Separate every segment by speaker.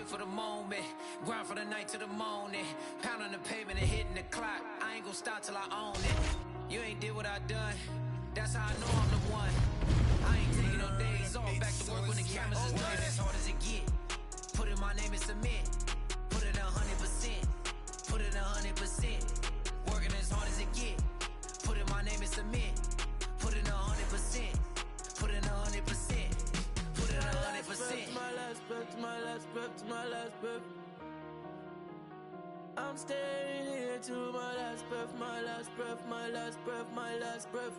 Speaker 1: for the moment, grind for the night to the morning, pounding the pavement and hitting the clock. I ain't gonna stop till I own it. You ain't did what I done, that's how I know I'm the one. I ain't taking no days off, back to work when the cameras is done. As hard as it get, put in my name and submit, put it 100%, put it 100%, working as hard as it get, put in my name and submit, put it 100%, put it 100%.
Speaker 2: My last breath, to my last breath, to my last breath. I'm staying here to my last breath, my last breath, my last breath, my last breath.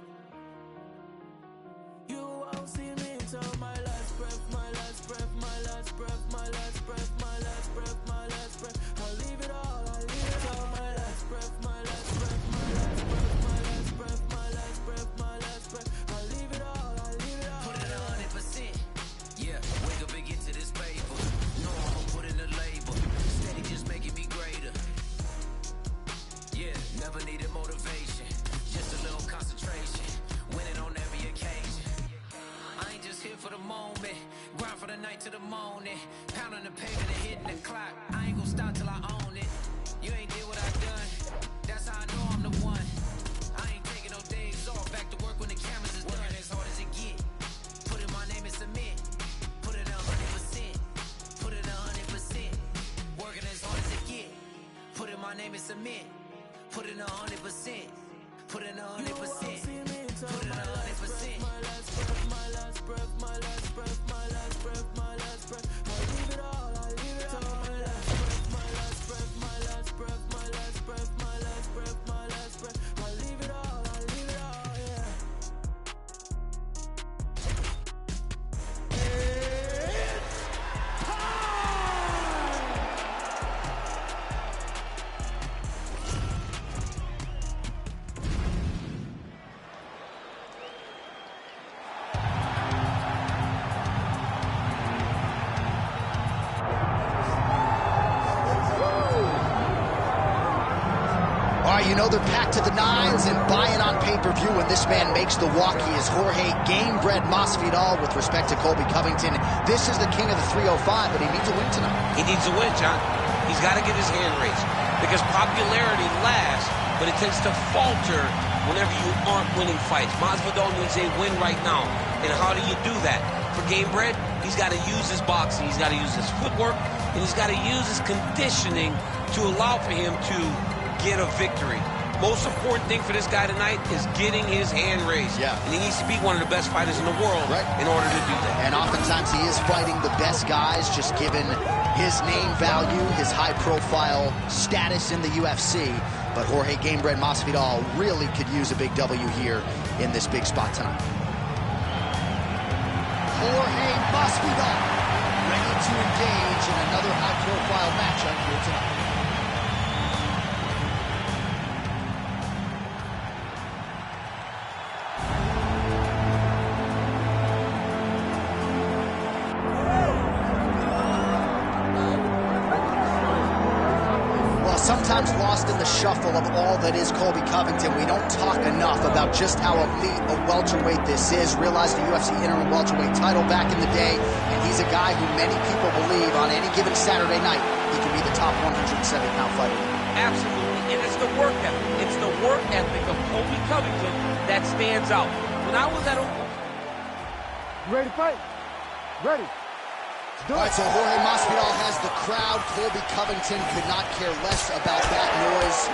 Speaker 2: You won't see me till my last breath, my last breath, my last breath, my last breath, my last breath, my last breath. I'll leave it all, I'll leave it all. My last breath, my last breath, my last breath, my last breath, my last breath, my last breath. I'll leave it all, I'll leave it all.
Speaker 1: Put it 100%. Yeah, wake up and get to this paper. No, I'ma put in the label. Steady just making me greater. Yeah, never needed motivation. Just a little concentration. Winning on every occasion. I ain't just here for the moment. Grind for the night to the morning. Pounding the pavement and hitting the clock. I ain't gonna stop till I own it. You ain't did what I done. That's how I know I'm the one. I ain't taking no days off. Back to work when the cameras is done. As hard as it get. Put in my name and submit. Put it 100%. Put it 100%. Working as hard as it get. Put in my name and submit. Put it 100%. Put it 100%. Put it 100%.
Speaker 2: My last breath, my last breath, my last breath, my last breath, my last breath. I'll leave it all, I'll leave it all. My last breath, my last breath, my last breath, my last breath, my last breath, my last breath. I'll leave it all, I'll leave it all, yeah.
Speaker 3: You know they're packed to the nines and buying on pay-per-view when this man makes the walk. He is Jorge Game-Bred Masvidal with respect to Colby Covington. This is the king of the 305, but he needs a win tonight.
Speaker 4: He needs a win, John. He's got to get his hand raised because popularity lasts, but it tends to falter whenever you aren't winning fights. Masvidal needs a win right now, and how do you do that? For Game-Bred, he's got to use his boxing, he's got to use his footwork, and he's got to use his conditioning to allow for him to get a victory. Most important thing for this guy tonight is getting his hand raised.
Speaker 3: Yeah.
Speaker 4: And he needs to be one of the best fighters in the world in order to do that.
Speaker 3: And oftentimes he is fighting the best guys, just given his name value, his high-profile status in the UFC. But Jorge Game-Bred Masvidal really could use a big W here in this big spot tonight. Jorge Masvidal ready to engage in another high-profile matchup here tonight. Sometimes lost in the shuffle of all that is Colby Covington, we don't talk enough about just how elite a welterweight this is. Realized the UFC interim welterweight title back in the day, and he's a guy who many people believe on any given Saturday night he can be the top 170-pound fighter.
Speaker 4: Absolutely, and it's the work ethic. It's the work ethic of Colby Covington that stands out. When I was at
Speaker 5: ready to fight? Ready.
Speaker 3: All right, so Jorge Masvidal has the crowd. Colby Covington could not care less about that noise.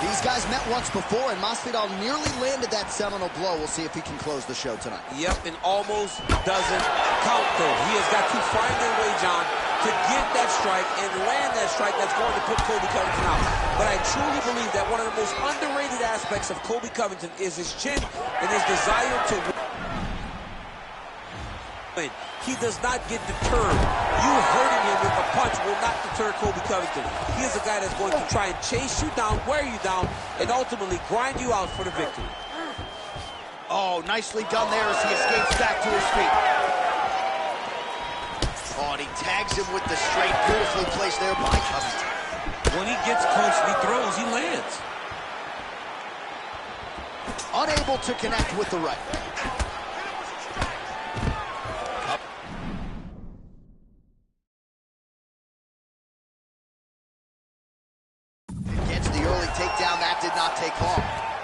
Speaker 3: These guys met once before, and Masvidal nearly landed that seminal blow. We'll see if he can close the show tonight.
Speaker 4: Yep, and almost doesn't count, though. He has got to find their way, John, to get that strike and land that strike that's going to put Colby Covington out. But I truly believe that one of the most underrated aspects of Colby Covington is his chin and his desire to win. He does not get deterred. You hurting him with a punch will not deter Colby Covington. He is a guy that's going to try and chase you down, wear you down, and ultimately grind you out for the victory.
Speaker 3: Oh, nicely done there as he escapes back to his feet. Oh, and he tags him with the straight. Beautifully placed there by Covington.
Speaker 4: When he gets punched, he throws, he lands.
Speaker 3: Unable to connect with the right.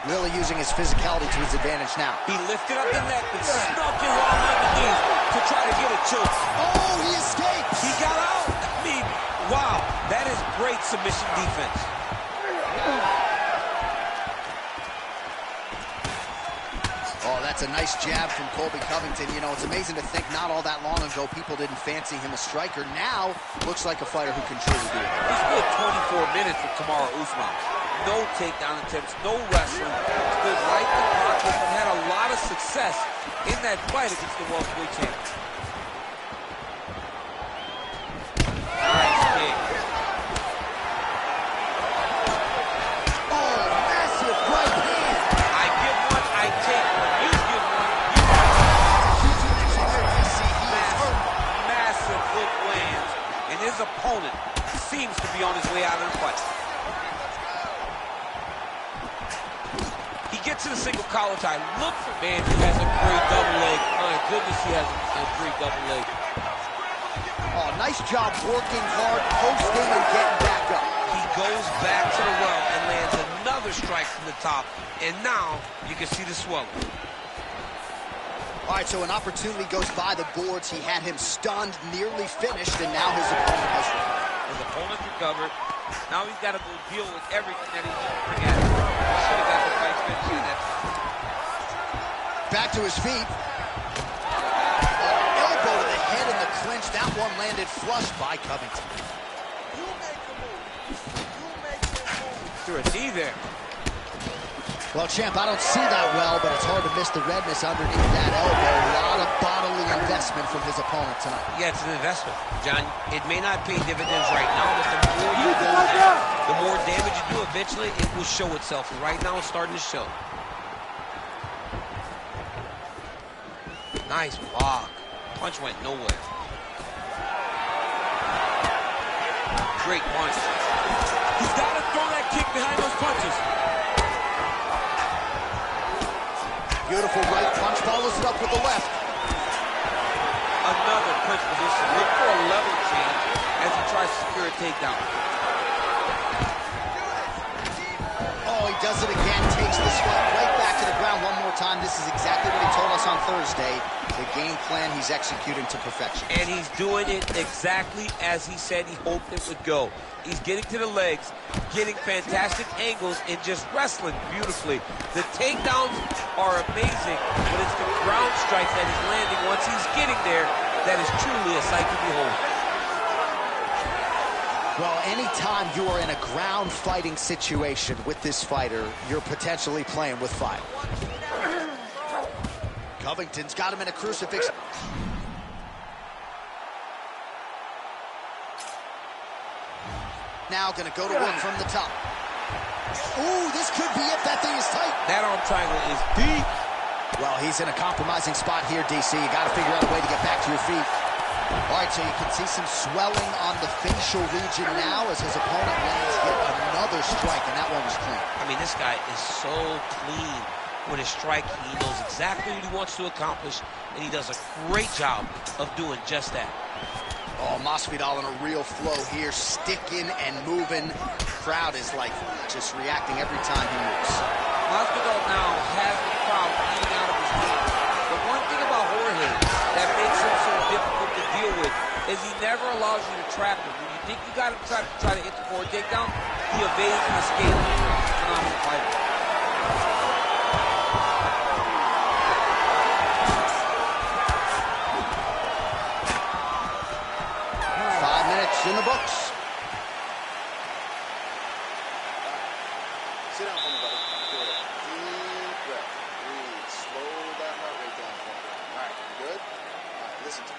Speaker 3: Really using his physicality to his advantage now.
Speaker 4: He lifted up the neck and snuck his arm underneath to try to get a choke.
Speaker 3: Oh, he escapes!
Speaker 4: He got out. I mean, wow, that is great submission defense.
Speaker 3: Oh, that's a nice jab from Colby Covington. You know, it's amazing to think not all that long ago people didn't fancy him a striker. Now, looks like a fighter who can truly do it.
Speaker 4: He split 24 minutes with Kamaru Usman. No takedown attempts, no wrestling. Stood right in the pocket and had a lot of success in that fight against the welterweight champion. Nice kick.
Speaker 3: Oh, massive right hand!
Speaker 4: I give one, I take one. You give one, massive hook lands, and his opponent seems to be on his way out of the fight. He gets to the single collar tie. Look for, man, he has a great double leg. My goodness, he has a great double leg.
Speaker 3: Oh, nice job working hard, posting, and getting back up.
Speaker 4: He goes back to the well and lands another strike from the top, and now you can see the swelling.
Speaker 3: All right, so an opportunity goes by the boards. He had him stunned, nearly finished, and now his opponent has recovered.
Speaker 4: His opponent recovered. Now he's got to go deal with everything that he's going to bring at him. He should have got the fight finished in that.
Speaker 3: Back to his feet. Oh, elbow to the head in the clinch. That one landed flush by Covington.
Speaker 4: Threw a knee there.
Speaker 3: Well, champ, I don't see that well, but it's hard to miss the redness underneath that elbow. A lot of bodily investment from his opponent tonight.
Speaker 4: Yeah, it's an investment, John. It may not pay dividends right now, but the more you go there, the more damage you do, eventually it will show itself. And right now it's starting to show. Nice block. Punch went nowhere. Great punch. He's got to throw that kick behind those punches.
Speaker 3: Beautiful right punch, follows it up with the left.
Speaker 4: Another clinch position. Look for a level change as he tries to secure a takedown.
Speaker 3: Oh, he does it again, takes the sweat right back to the ground one more time. This is exactly what he told us on Thursday. The game plan he's executing to perfection.
Speaker 4: And he's doing it exactly as he said he hoped it would go. He's getting to the legs, getting fantastic angles, and just wrestling beautifully. The takedowns are amazing, but it's the ground strikes that he's landing once he's getting there that is truly a sight to behold.
Speaker 3: Well, anytime you are in a ground fighting situation with this fighter, you're potentially playing with fire. Covington's got him in a crucifix. Now gonna go to work from the top. Ooh, this could be it. That thing is tight.
Speaker 4: That arm triangle is deep.
Speaker 3: Well, he's in a compromising spot here, DC. You got to figure out a way to get back to your feet. All right, so you can see some swelling on the facial region now as his opponent lands yet another strike, and that one was clean.
Speaker 4: I mean, this guy is so clean with his striking. He knows exactly what he wants to accomplish, and he does a great job of doing just that.
Speaker 3: Oh, Masvidal in a real flow here, sticking and moving. Crowd is like just reacting every time he moves.
Speaker 4: Masvidal now has the crowd eating out of his feet. The one thing about Jorge that makes him so difficult to deal with is he never allows you to trap him. When you think you got him try to hit the forward takedown, he evades and escapes. Phenomenal fighter.
Speaker 3: In the books. Sit down for me, buddy. Good. Deep breath. Breathe. Slow that heart rate down for me. All right, good? All right, listen to me.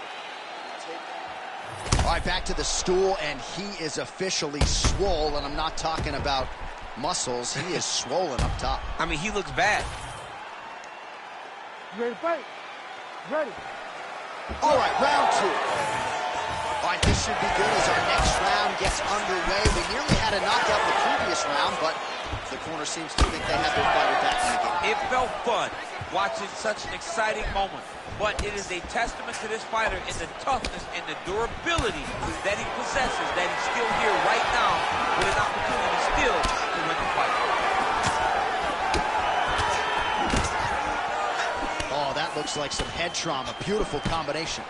Speaker 3: All right, back to the stool, and he is officially swole, and I'm not talking about muscles. He is swollen up top.
Speaker 4: I mean, he looks bad.
Speaker 5: You ready to fight? Ready.
Speaker 3: All right, round two. All right, this should be good as our next round gets underway. We nearly had a knockout in the previous round, but the corner seems to think they have their fighter back in the game.
Speaker 4: It felt fun watching such an exciting moment, but it is a testament to this fighter in the toughness and the durability that he possesses, that he's still here right now with an opportunity still to win the fight.
Speaker 3: like some head trauma. Beautiful combination.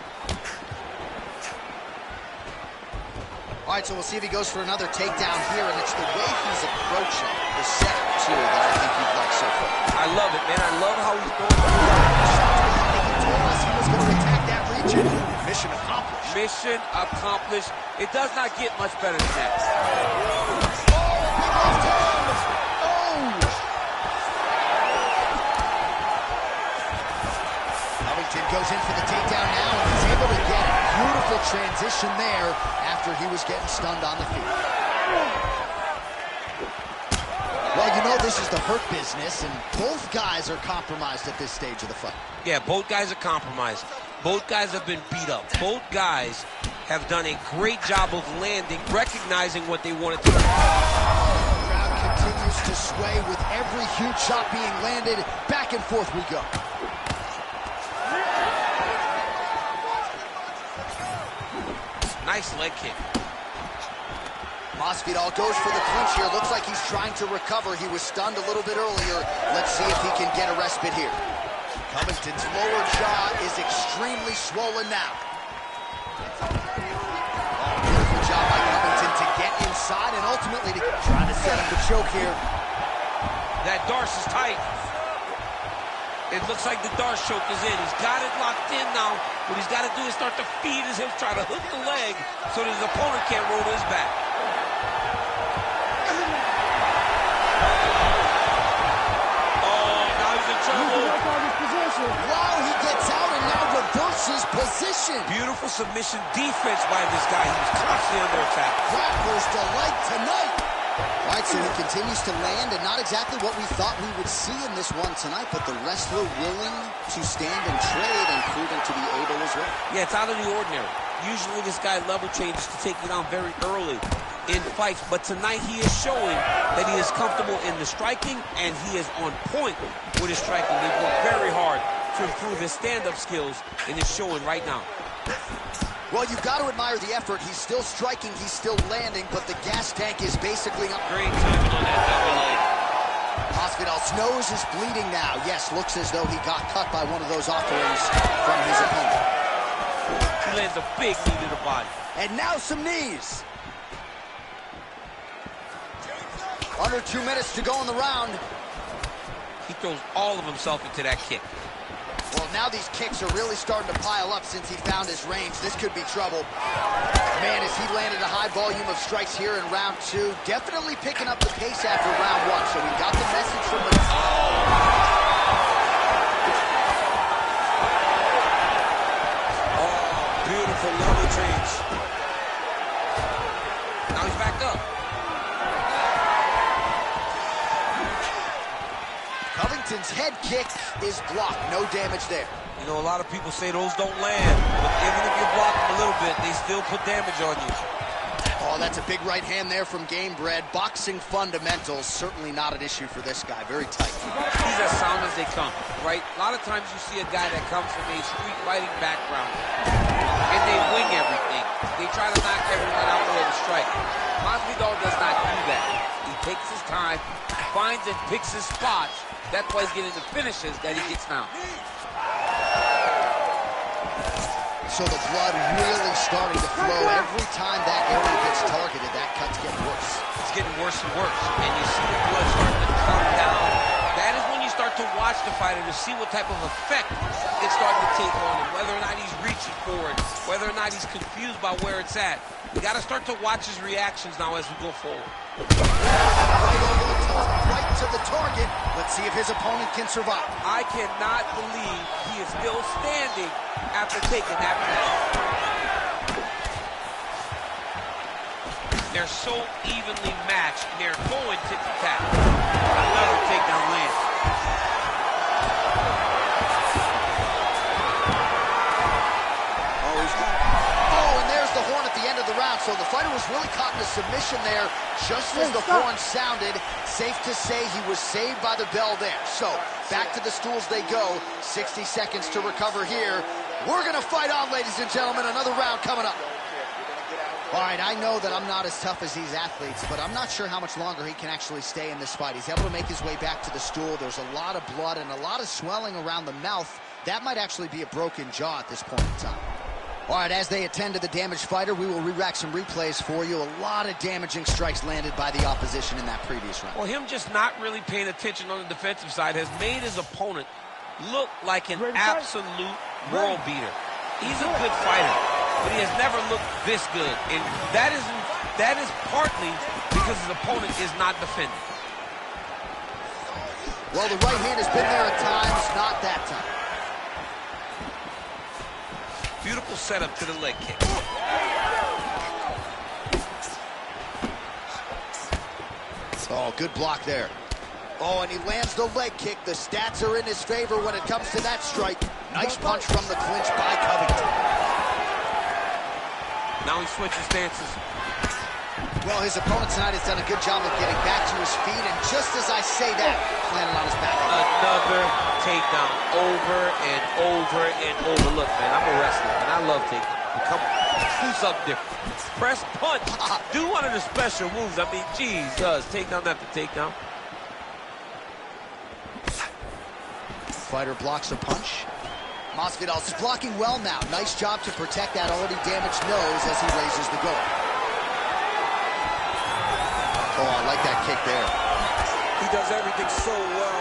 Speaker 3: All right, so we'll see if he goes for another takedown here, and it's the way he's approaching the setup, too, that I think you've liked so far.
Speaker 4: I love it, man. I love how he's going.
Speaker 3: He told us he was going to attack that region. Mission accomplished.
Speaker 4: Mission accomplished. It does not get much better than that.
Speaker 3: Covington goes in for the takedown now, and he's able to get it. Beautiful transition there after he was getting stunned on the feet. Well, you know this is the hurt business, and both guys are compromised at this stage of the fight.
Speaker 4: Yeah, both guys are compromised. Both guys have been beat up. Both guys have done a great job of landing, recognizing what they wanted to do.
Speaker 3: The crowd continues to sway with every huge shot being landed. Back and forth we go.
Speaker 4: Nice leg kick.
Speaker 3: Masvidal goes for the clinch here. Looks like he's trying to recover. He was stunned a little bit earlier. Let's see if he can get a respite here. Covington's lower jaw is extremely swollen now. Beautiful job by Covington to get inside and ultimately to try to set up the choke here.
Speaker 4: That Darce is tight. It looks like the Darce choke is in. He's got it locked in now. What he's got to do is start to feed his hips, try to hook the leg so that his opponent can't roll to his back. Oh, now he's in trouble.
Speaker 3: Wow, he gets out and now reverses position.
Speaker 4: Beautiful submission defense by this guy. He was constantly under attack.
Speaker 3: Grappler's delight tonight. All right, so he continues to land, and not exactly what we thought we would see in this one tonight, but the wrestler willing to stand and trade and proving to be able as well.
Speaker 4: Yeah, it's out of the ordinary. Usually this guy level changes to take you down very early in fights, but tonight he is showing that he is comfortable in the striking, and he is on point with his striking. They've worked very hard to improve his stand-up skills, and it's showing right now.
Speaker 3: Well, you've got to admire the effort. He's still striking, he's still landing, but the gas tank is basically up.
Speaker 4: Great timing on that double leg.
Speaker 3: Masvidal's nose is bleeding now. Yes, looks as though he got cut by one of those offerings from his opponent.
Speaker 4: He lands a big knee to the body.
Speaker 3: And now some knees. Under 2 minutes to go in the round.
Speaker 4: He throws all of himself into that kick.
Speaker 3: Well, now these kicks are really starting to pile up since he found his range. This could be trouble. Man, as he landed a high volume of strikes here in round 2. Definitely picking up the pace after round 1. So we got the message from the...
Speaker 4: Oh, beautiful level change. Now he's back up.
Speaker 3: Covington's head kick is blocked. No damage there.
Speaker 4: You know, a lot of people say those don't land, but even if you block them a little bit, they still put damage on you.
Speaker 3: Oh, that's a big right hand there from Gamebred. Boxing fundamentals, certainly not an issue for this guy. Very tight.
Speaker 4: He's as sound as they come, right? A lot of times you see a guy that comes from a street fighting background, and they wing everything. They try to knock everyone out with a strike. Masvidal does not do that. He takes his time, finds and picks his spots. That's why he's getting the finishes that he gets now.
Speaker 3: So the blood really starting to flow. Every time that area gets targeted, that cut's getting worse.
Speaker 4: It's getting worse and worse. And you see the blood starting to come down. That is when you start to watch the fighter to see what type of effect it's starting to take on him, whether or not he's reaching for it, whether or not he's confused by where it's at. You got to start to watch his reactions now as we go forward.
Speaker 3: Right to the target. Let's see if his opponent can survive.
Speaker 4: I cannot believe he is still standing after taking that punch. They're so evenly matched, and they're going tit-for-tat. Another takedown land.
Speaker 3: Oh, and there's the horn at the end of the round. So the fighter was really caught in a submission there just as the horn sounded. Safe to say he was saved by the bell there. So back to the stools they go. 60 seconds to recover here. We're going to fight on, ladies and gentlemen. Another round coming up. All right, I know that I'm not as tough as these athletes, but I'm not sure how much longer he can actually stay in this fight. He's able to make his way back to the stool. There's a lot of blood and a lot of swelling around the mouth. That might actually be a broken jaw at this point in time. All right, as they attend to the damaged fighter, we will re-rack some replays for you. A lot of damaging strikes landed by the opposition in that previous round.
Speaker 4: Well, him just not really paying attention on the defensive side has made his opponent look like an absolute world beater. He's a good fighter, but he has never looked this good. And that is partly because his opponent is not defending.
Speaker 3: Well, the right hand has been there at times, not that time.
Speaker 4: Beautiful setup to the leg kick.
Speaker 3: Oh, good block there. Oh, and he lands the leg kick. The stats are in his favor when it comes to that strike. Nice punch from the clinch by Covington.
Speaker 4: Now he switches stances.
Speaker 3: Well, his opponent tonight has done a good job of getting back to his feet, and just as I say that, landed on his back.
Speaker 4: Another takedown over and over and over. Look, man, I'm a wrestler, and I love takedowns. Come on, let's do something different. Press punch. Do one of the special moves. I mean, Jesus, takedown after takedown.
Speaker 3: Fighter blocks a punch. Masvidal's blocking well now. Nice job to protect that already damaged nose as he raises the guard. Oh, I like that kick there.
Speaker 6: He does everything so well,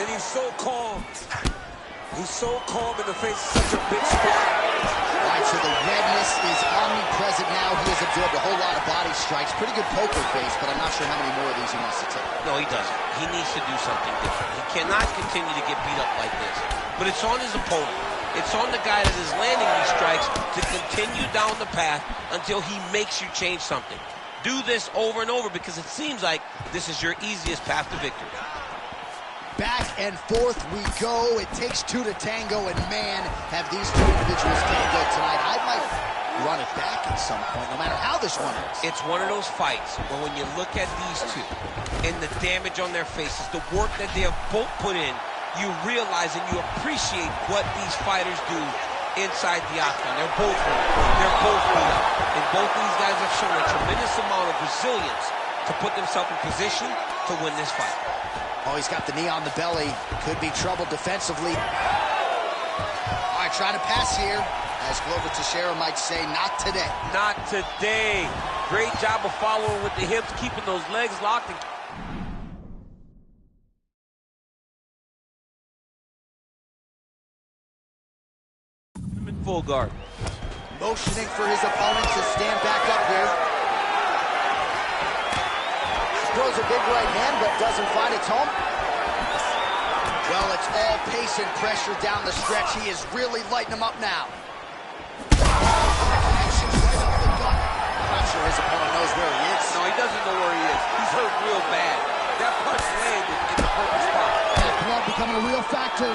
Speaker 6: and he's so calm. He's so calm in the face of such a big spot.
Speaker 3: All right, so the redness is omnipresent now. He has absorbed a whole lot of body strikes. Pretty good poker face, but I'm not sure how many more of these he wants to take.
Speaker 4: No, he doesn't. He needs to do something different. He cannot continue to get beat up like this. But it's on his opponent. It's on the guy that is landing these strikes to continue down the path until he makes you change something. Do this over and over because it seems like this is your easiest path to victory.
Speaker 3: Back and forth we go. It takes two to tango, and man, have these two individuals tangoed tonight. I might run it back at some point, no matter how this one ends.
Speaker 4: It's one of those fights where when you look at these two and the damage on their faces, the work that they have both put in, you realize and you appreciate what these fighters do inside the octagon. They're both beat up. And both of these guys have shown a tremendous amount of resilience to put themselves in position to win this fight.
Speaker 3: Oh, he's got the knee on the belly. Could be trouble defensively. All right, trying to pass here. As Glover Teixeira might say, not today.
Speaker 4: Not today. Great job of following with the hips, keeping those legs locked. In full guard.
Speaker 3: Motioning for his opponent to stand back up here. Throws a big right hand, but doesn't find its home. Well, it's all pace and pressure down the stretch. He is really lighting him up now. Connection right up the gut. I'm not sure his opponent knows where he is.
Speaker 4: No, he doesn't know where he is. He's hurt real bad. That punch landed in the perfect spot.
Speaker 3: That blood becoming a real factor.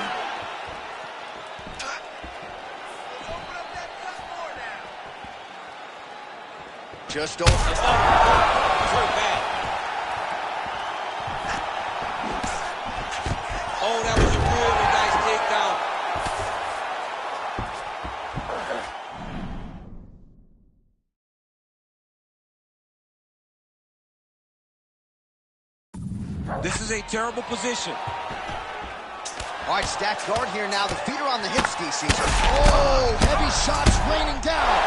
Speaker 3: Just over.
Speaker 4: He's hurt bad. Oh, that was a really nice takedown. This is a terrible position.
Speaker 3: All right, stacked guard here now. The feet are on the hips, DC. Oh, heavy shots raining down.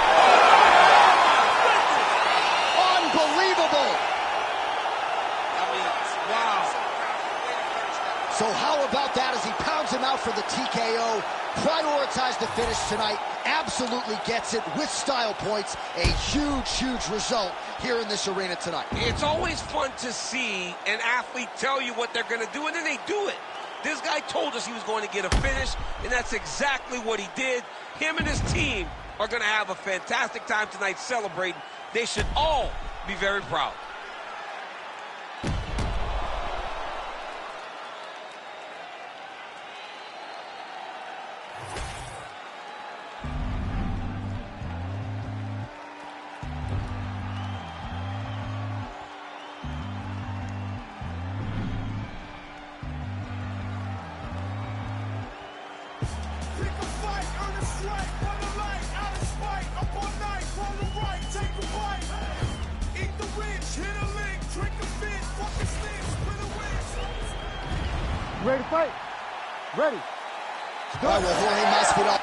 Speaker 3: Unbelievable.
Speaker 4: I mean, wow.
Speaker 3: So how about that as he pounds him out for the TKO? Prioritized the finish tonight. Absolutely gets it with style points. A huge, huge result here in this arena tonight.
Speaker 4: It's always fun to see an athlete tell you what they're going to do, and then they do it. This guy told us he was going to get a finish, and that's exactly what he did. Him and his team are going to have a fantastic time tonight celebrating. They should all be very proud.
Speaker 5: Ready to fight? Ready.
Speaker 3: All right, well, Jorge Masvidal.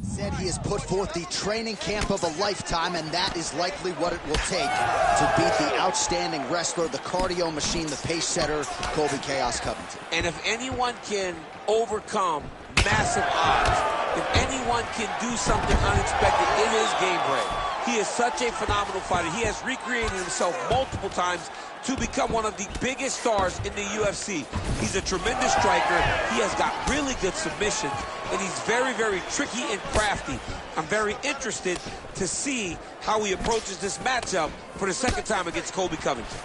Speaker 3: Said he has put forth the training camp of a lifetime, and that is likely what it will take to beat the outstanding wrestler, the cardio machine, the pace setter, Colby Chaos Covington.
Speaker 4: And if anyone can overcome massive odds, if anyone can do something unexpected, it is Gainbred. He is such a phenomenal fighter. He has recreated himself multiple times to become one of the biggest stars in the UFC. He's a tremendous striker. He has got really good submissions, and he's very, very tricky and crafty. I'm very interested to see how he approaches this matchup for the second time against Colby Covington.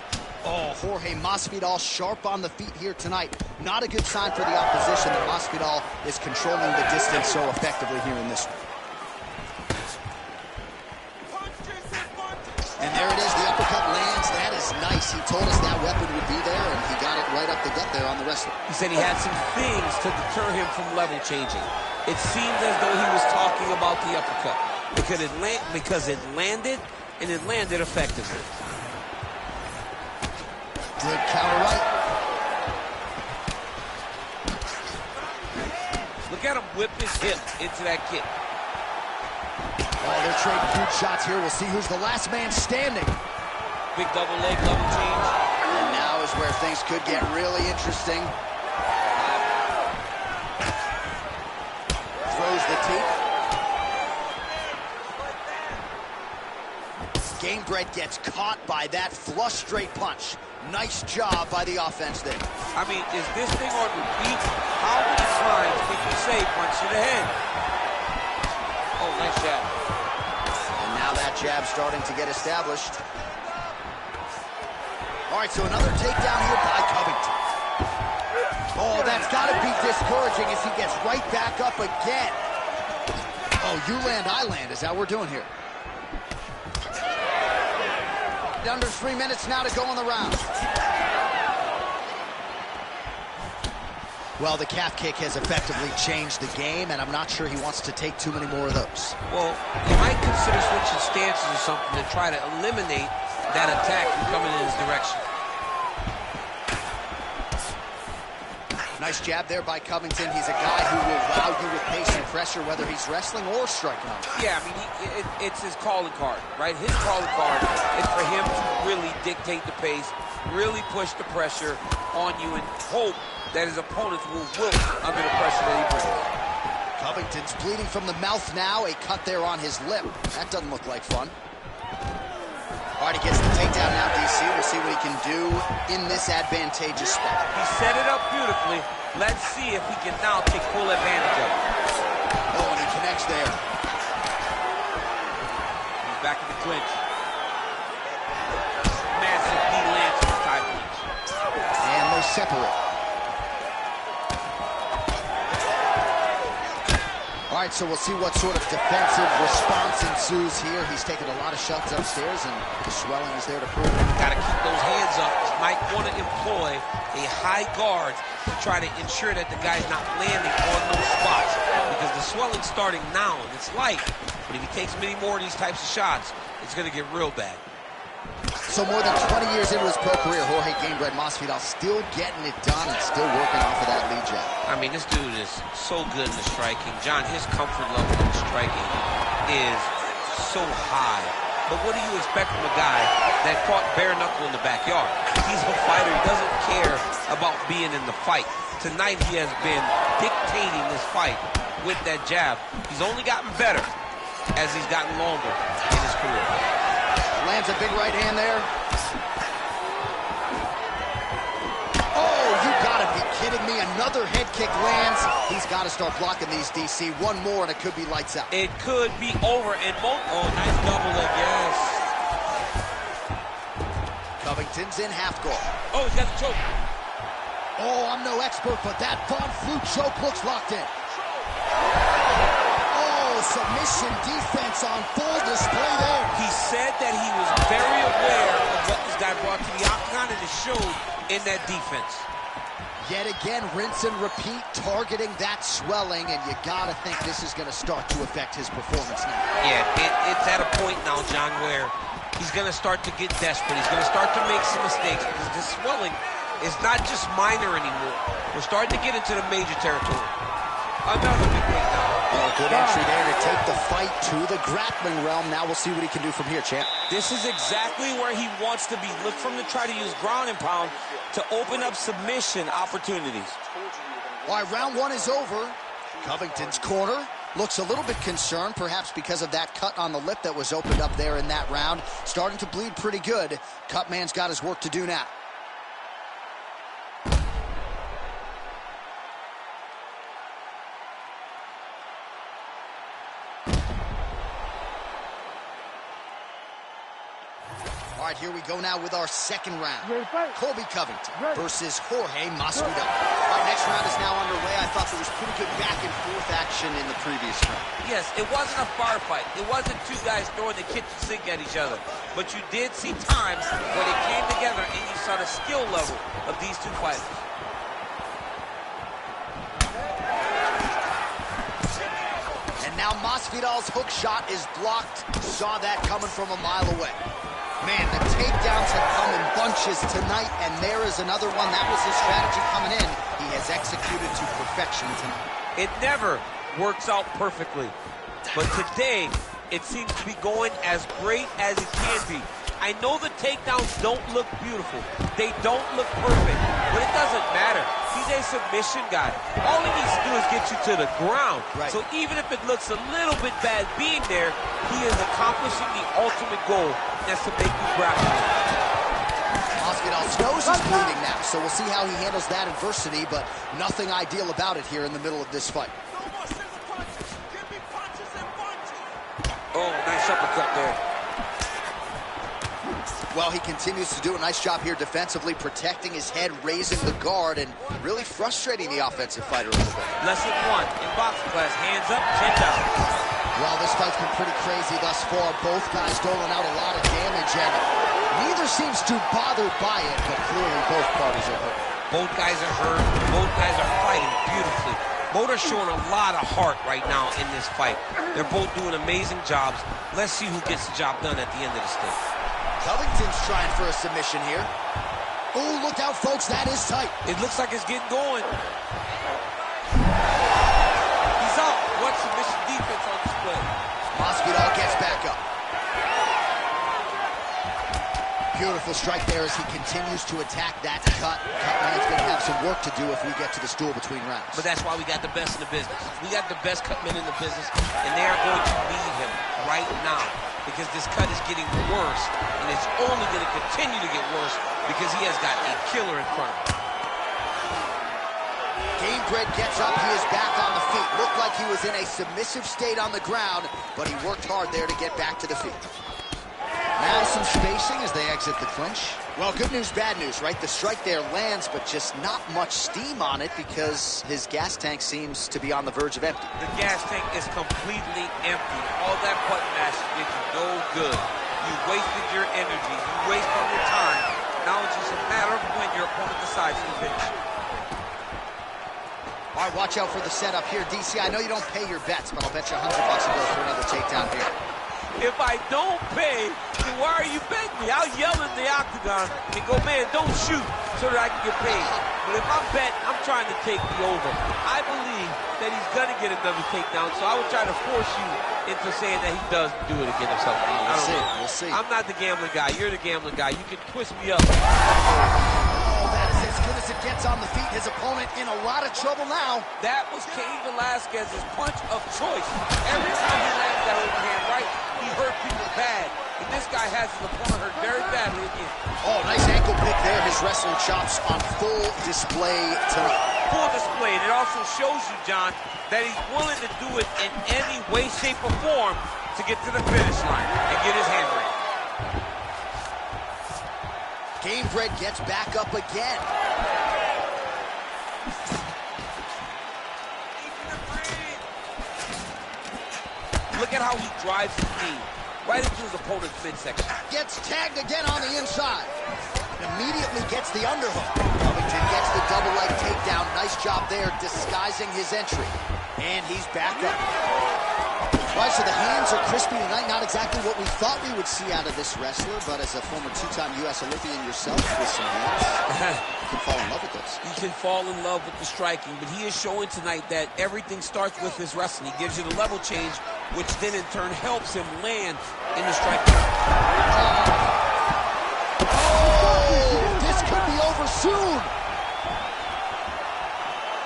Speaker 3: Oh, Jorge Masvidal sharp on the feet here tonight. Not a good sign for the opposition that Masvidal is controlling the distance so effectively here in this one. And there it is, the uppercut lands. That is nice. He told us that weapon would be there, and he got it right up the gut there on the wrestler.
Speaker 4: He said he had some things to deter him from level changing. It seemed as though he was talking about the uppercut because it landed, and it landed effectively.
Speaker 3: Good counter right.
Speaker 4: Look at him whip his hip into that kick.
Speaker 3: Oh, they're trading huge shots here. We'll see who's the last man standing.
Speaker 4: Big double leg level change.
Speaker 3: And now is where things could get really interesting. Throws the teeth. Gainbred gets caught by that flush straight punch. Nice job by the offense there.
Speaker 4: I mean, is this thing on repeat? How many times can you say punch to the head? Oh, nice jab.
Speaker 3: And now that jab starting to get established. All right, so another takedown here by Covington. Oh, that's got to be discouraging as he gets right back up again. Oh, you land, I land is how we're doing here. Under 3 minutes now to go in the round. Well, the calf kick has effectively changed the game, and I'm not sure he wants to take too many more of those.
Speaker 4: Well, he might consider switching stances or something to try to eliminate that attack from coming in his direction.
Speaker 3: Nice jab there by Covington. He's a guy who will wow you with pace and pressure, whether he's wrestling or striking on.
Speaker 4: Yeah, I mean, it's his calling card, right? His calling card is for him to really dictate the pace, really push the pressure on you, and hope that his opponents will wilt under the pressure that he brings.
Speaker 3: Covington's bleeding from the mouth now. A cut there on his lip. That doesn't look like fun. All right, he gets the takedown now, DC. We'll see what he can do in this advantageous spot.
Speaker 4: He set it up beautifully. Let's see if he can now take full advantage of it.
Speaker 3: Oh, and he connects there.
Speaker 4: He's back in the clinch. Massive knee lands for the tie clinch.
Speaker 3: And they separate. All right, so we'll see what sort of defensive response ensues here. He's taken a lot of shots upstairs, and the swelling is there to prove it.
Speaker 4: Got to keep those hands up. Might want to employ a high guard to try to ensure that the guy's not landing on those spots, because the swelling's starting now, and it's light. But if he takes many more of these types of shots, it's going to get real bad.
Speaker 3: So more than 20 years into his pro career, Jorge Gainbred Masvidal still getting it done and still working off of that lead jab.
Speaker 4: I mean, this dude is so good in the striking. John, his comfort level in striking is so high. But what do you expect from a guy that fought bare knuckle in the backyard? He's a fighter. He doesn't care about being in the fight. Tonight he has been dictating this fight with that jab. He's only gotten better as he's gotten longer in his career.
Speaker 3: Lands a big right hand there. Oh, you gotta be kidding me. Another head kick lands. He's got to start blocking these, DC. One more and it could be lights out.
Speaker 4: It could be over. And oh, nice double leg, yes.
Speaker 3: Covington's in half guard.
Speaker 4: Oh, he's got the choke.
Speaker 3: Oh, I'm no expert, but that Von Flue choke looks locked in. Submission defense on full display there.
Speaker 4: He said that he was very aware of what this guy brought to the octagon, and it showed in that defense.
Speaker 3: Yet again, rinse and repeat, targeting that swelling, and you gotta think this is gonna start to affect his performance now.
Speaker 4: Yeah, it's at a point now, John, where he's gonna start to get desperate. He's gonna start to make some mistakes because this swelling is not just minor anymore. We're starting to get into the major territory. Another big takedown.
Speaker 3: Oh, good entry there to take the fight to the grappling realm. Now we'll see what he can do from here, champ.
Speaker 6: This is exactly where he wants to be. Look for him to try to use ground and pound to open up submission opportunities.
Speaker 3: All right, round one is over. Covington's corner looks a little bit concerned, perhaps because of that cut on the lip that was opened up there in that round. Starting to bleed pretty good. Cutman's got his work to do now. All right, here we go now with our second round. Colby Covington versus Jorge Masvidal. All right, next round is now underway. I thought there was pretty good back and forth action in the previous round.
Speaker 4: Yes, it wasn't a bar fight. It wasn't two guys throwing the kitchen sink at each other. But you did see times where they came together and you saw the skill level of these two fighters.
Speaker 3: And now Masvidal's hook shot is blocked. Saw that coming from a mile away. Man, the takedowns have come in bunches tonight, and there is another one. That was his strategy coming in. He has executed to perfection tonight.
Speaker 4: It never works out perfectly. But today, it seems to be going as great as it can be. I know the takedowns don't look beautiful. They don't look perfect, but it doesn't matter. He's a submission guy. All he needs to do is get you to the ground.
Speaker 3: Right.
Speaker 4: So even if it looks a little bit bad being there, he is accomplishing the ultimate goal, and that's to make you grapple.
Speaker 3: Masvidal's nose is bleeding now, so we'll see how he handles that adversity, but nothing ideal about it here in the middle of this fight.
Speaker 6: Oh, nice uppercut there.
Speaker 3: Well, he continues to do a nice job here defensively, protecting his head, raising the guard, and really frustrating the offensive fighter a little bit.
Speaker 4: Lesson one in boxing class, hands up, chin down.
Speaker 3: Well, this fight's been pretty crazy thus far. Both guys doling out a lot of damage, and neither seems too bothered by it, but clearly both parties are hurt.
Speaker 4: Both guys are hurt. Both guys are fighting beautifully. Both are showing a lot of heart right now in this fight. They're both doing amazing jobs. Let's see who gets the job done at the end of this thing.
Speaker 3: Covington's trying for a submission here. Oh, look out, folks. That is tight.
Speaker 6: It looks like it's getting going.
Speaker 4: He's out. What submission defense on display?
Speaker 3: Masvidal gets back up. Beautiful strike there as he continues to attack that cut. Cutman's going to have some work to do if we get to the stool between rounds.
Speaker 4: But that's why we got the best in the business. We got the best cutmen in the business, and they are going to need him right now because this cut is getting worse, and it's only going to continue to get worse because he has got a killer in front of him.
Speaker 3: Gamebred gets up. He is back on the feet. Looked like he was in a submissive state on the ground, but he worked hard there to get back to the feet. Now some spacing as they exit the clinch. Well, good news, bad news, right? The strike there lands, but just not much steam on it because his gas tank seems to be on the verge of empty.
Speaker 4: The gas tank is completely empty. All that button mashing did you no good. You wasted your energy. You wasted your time. Now it's just a matter of when your opponent decides to finish.
Speaker 3: All right, watch out for the setup here, DC. I know you don't pay your bets, but I'll bet you $100 a go for another takedown here.
Speaker 4: If I don't pay, then why are you betting me? I'll yell in the octagon and go, man, don't shoot so that I can get paid. But if I'm betting, I'm trying to take the over. I believe that he's going to get another takedown, so I would try to force you into saying that he does do it again himself.
Speaker 3: We'll see.
Speaker 4: I'm not the gambling guy. You're the gambling guy. You can twist me up.
Speaker 3: Oh, that is as good as it gets on the feet. His opponent in a lot of trouble now.
Speaker 4: That was Cain Velasquez's punch of choice. Every time he lands that overhand right, he hurt people bad. And this guy has his opponent hurt very badly again.
Speaker 3: Oh, nice ankle pick there. His wrestling chops on full display tonight.
Speaker 4: Full display. And it also shows you, John, that he's willing to do it in any way, shape, or form to get to the finish line and get his hand raised.
Speaker 3: Gamebred gets back up again.
Speaker 4: Look at how he drives his knee right into his opponent's midsection.
Speaker 3: Gets tagged again on the inside. immediately gets the underhook. Covington gets the double leg takedown. Nice job there disguising his entry. And he's back up. All right, so the hands are crispy tonight. Not exactly what we thought we would see out of this wrestler, but as a former two-time U.S. Olympian yourself with some hands, you can fall in love with those.
Speaker 4: He can fall in love with the striking, but he is showing tonight that everything starts with his wrestling. He gives you the level change, which then in turn helps him land in the striking.
Speaker 3: Oh, this could be over soon.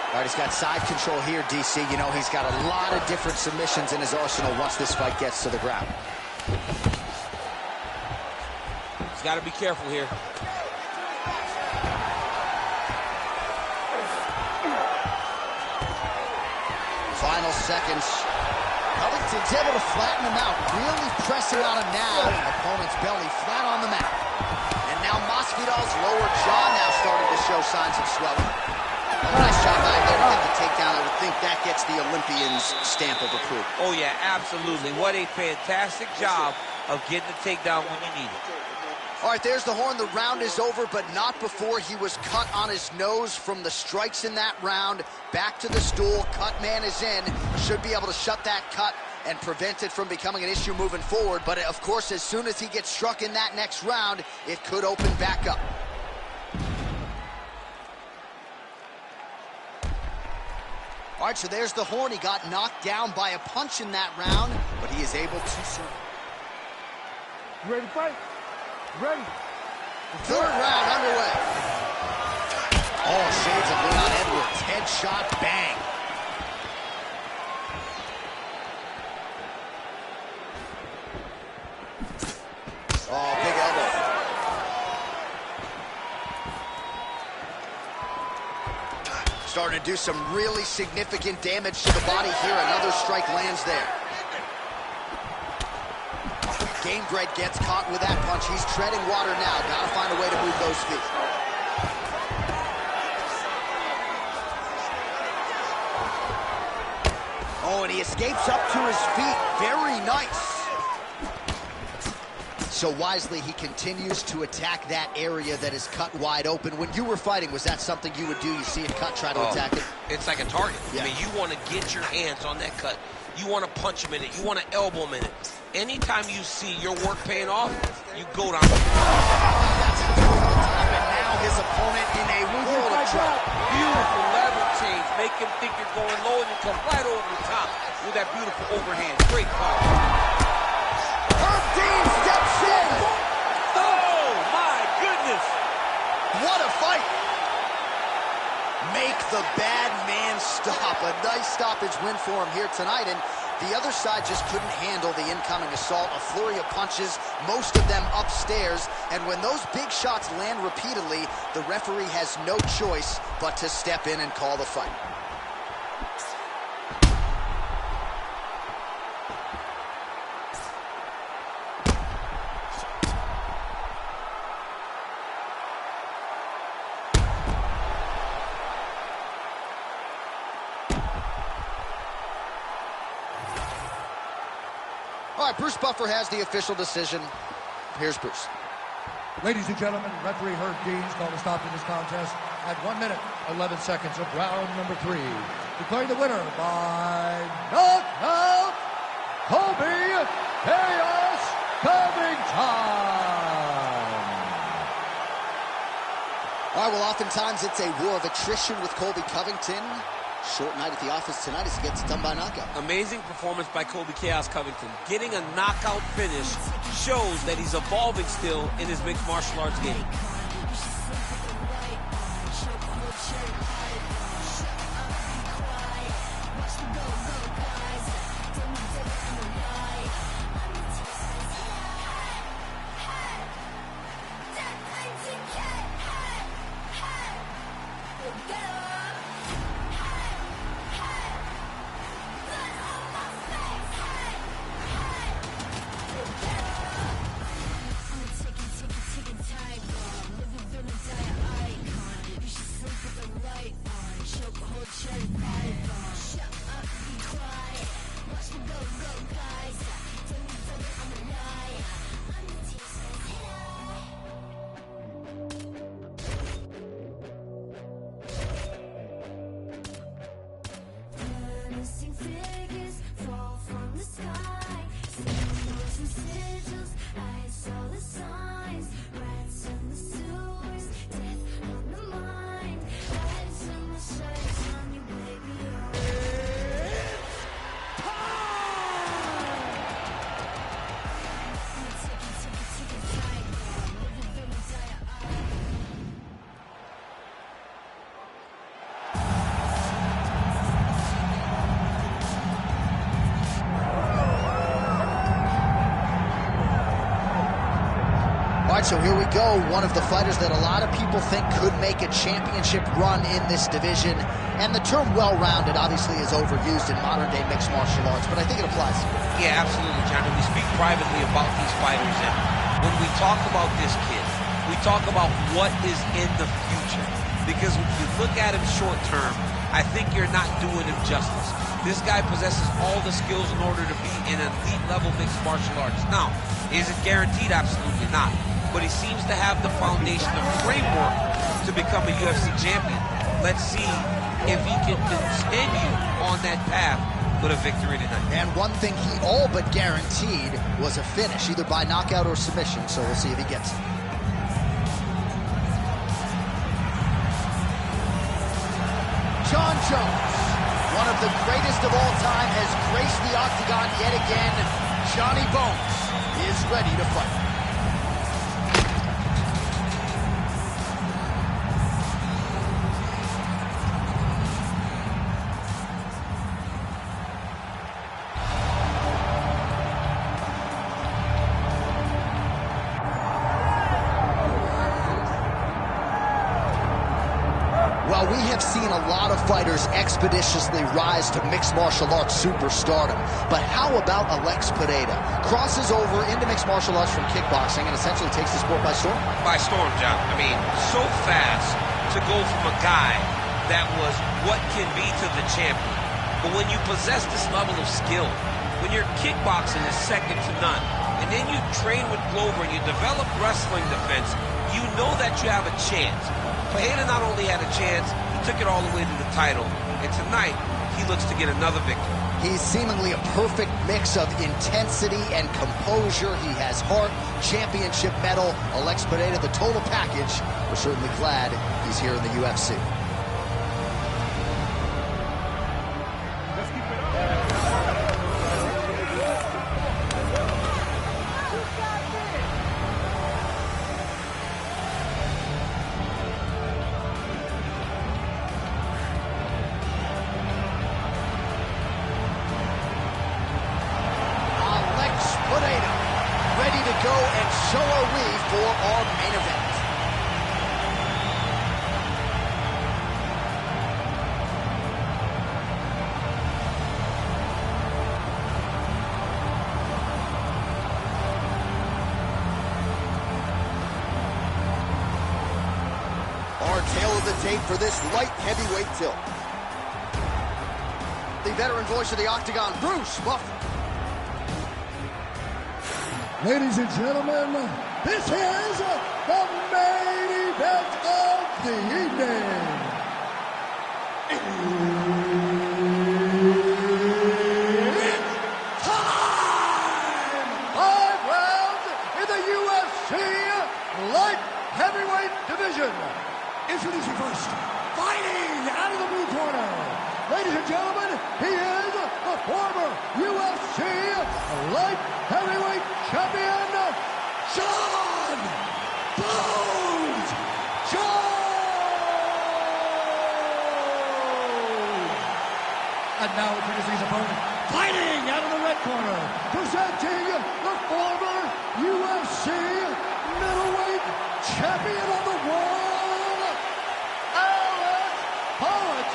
Speaker 3: All right, he's got side control here, DC. You know, he's got a lot of different submissions in his arsenal once this fight gets to the ground.
Speaker 4: He's got to be careful here.
Speaker 3: Final seconds. Covington's able to flatten him out, really pressing on him now. Opponent's belly flat on the mat. And now Masvidal's lower jaw now starting to show signs of swelling. Nice job out there to get the takedown. I would think that gets the Olympian's stamp of approval.
Speaker 4: Oh, yeah, absolutely. What a fantastic job of getting the takedown when you need it.
Speaker 3: All right, there's the horn. The round is over, but not before he was cut on his nose from the strikes in that round. Back to the stool. Cut man is in. Should be able to shut that cut and prevent it from becoming an issue moving forward. But, of course, as soon as he gets struck in that next round, it could open back up. All right, so there's the horn. He got knocked down by a punch in that round, but he is able to serve.
Speaker 5: You ready to fight? Ready.
Speaker 3: Third round underway. Oh, shades of Leon Edwards. Headshot, bang. Oh, big elbow. Starting to do some really significant damage to the body here. Another strike lands there. Gamebred gets caught with that punch. He's treading water now. Gotta find a way to move those feet. Oh, and he escapes up to his feet. Very nice. So wisely, he continues to attack that area that is cut wide open. When you were fighting, was that something you would do? You see it cut, try to attack it?
Speaker 4: It's like a target.
Speaker 3: Yeah.
Speaker 4: I mean, you want to get your hands on that cut. You want to punch him in it. You want to elbow him in it. Anytime you see your work paying off, you go down.
Speaker 3: That's the time, and now his opponent in a world of trouble.
Speaker 4: Beautiful level change. Make him think you're going low, and you come right over the top with that beautiful overhand. Great punch.
Speaker 3: Herb Dean steps in.
Speaker 4: Oh, my goodness.
Speaker 3: What a fight. Make the bad man stop. A nice stoppage win for him here tonight, and the other side just couldn't handle the incoming assault. A flurry of punches, most of them upstairs, and when those big shots land repeatedly, the referee has no choice but to step in and call the fight. All right, Bruce Buffer has the official decision. Here's Bruce.
Speaker 7: Ladies and gentlemen, referee Herb Dean's called a stop to this contest at 1 minute, 11 seconds of round number 3. Declaring the winner by knockout, Colby Chaos Covington.
Speaker 3: All right, well, oftentimes it's a war of attrition with Colby Covington. Short night at the office tonight as he gets done by knockout.
Speaker 4: Amazing performance by Colby Chaos Covington. Getting a knockout finish shows that he's evolving still in his mixed martial arts game.
Speaker 3: right, so here we go. One of the fighters that a lot of people think could make a championship run in this division. And the term well-rounded obviously is overused in modern-day mixed martial arts, but I think it applies.
Speaker 4: Yeah, absolutely, John. And we speak privately about these fighters, and when we talk about this kid, we talk about what is in the future. Because if you look at him short-term, I think you're not doing him justice. This guy possesses all the skills in order to be in elite-level mixed martial arts. Now, is it guaranteed? Absolutely not. But he seems to have the foundation, the framework to become a UFC champion. Let's see if he can continue on that path with a victory tonight.
Speaker 3: And one thing he all but guaranteed was a finish, either by knockout or submission, so we'll see if he gets it. Jon Jones, one of the greatest of all time, has graced the octagon yet again. Johnny Bones is ready to fight. Well, we have seen a lot of fighters expeditiously rise to mixed martial arts superstardom. But how about Alex Pereira? Crosses over into mixed martial arts from kickboxing and essentially takes the sport by storm?
Speaker 4: By storm, John. I mean, so fast to go from a guy that was what can be to the champion. But when you possess this level of skill, when your kickboxing is second to none, and then you train with Glover and you develop wrestling defense, you know that you have a chance. Pereira not only had a chance, he took it all the way to the title. And tonight, he looks to get another victory.
Speaker 3: He's seemingly a perfect mix of intensity and composure. He has heart, championship medal. Alex Pereira, the total package. We're certainly glad he's here in the UFC. Ready to go, and so are we for our main event. Our tail of the tape for this light heavyweight tilt. The veteran voice of the Octagon, Bruce Buffer.
Speaker 7: Ladies and gentlemen, this is the main event of the evening. It's time! 5 rounds in the UFC light heavyweight division. Introducing first, fighting out of the blue corner. Ladies and gentlemen, he is the former UFC light heavyweight champion, Jon Bones Jones! And now introducing his opponent, fighting out of the red corner, presenting the former UFC middleweight champion of the world, Alex Pereira!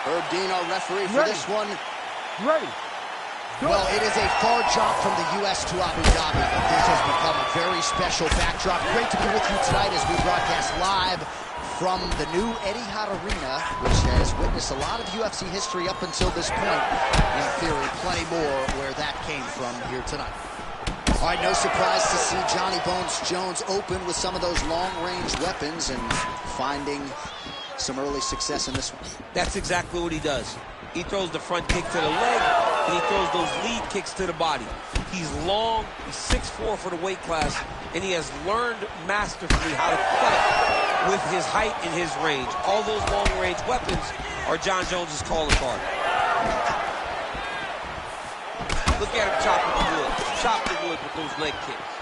Speaker 7: Herb Dean, our referee for this one.
Speaker 5: Ready.
Speaker 3: Well, it is a far jump from the U.S. to Abu Dhabi. This has become a very special backdrop. Great to be with you tonight as we broadcast live from the new Etihad Arena, which has witnessed a lot of UFC history up until this point. In theory, plenty more where that came from here tonight. All right, no surprise to see Johnny Bones Jones open with some of those long-range weapons and finding some early success in this one.
Speaker 4: That's exactly what he does. He throws the front kick to the leg, and he throws those lead kicks to the body. He's long, he's 6'4" for the weight class, and he has learned masterfully how to fight with his height and his range. All those long-range weapons are Jon Jones' calling card. Look at him chopping the wood. Chop the wood with those leg kicks.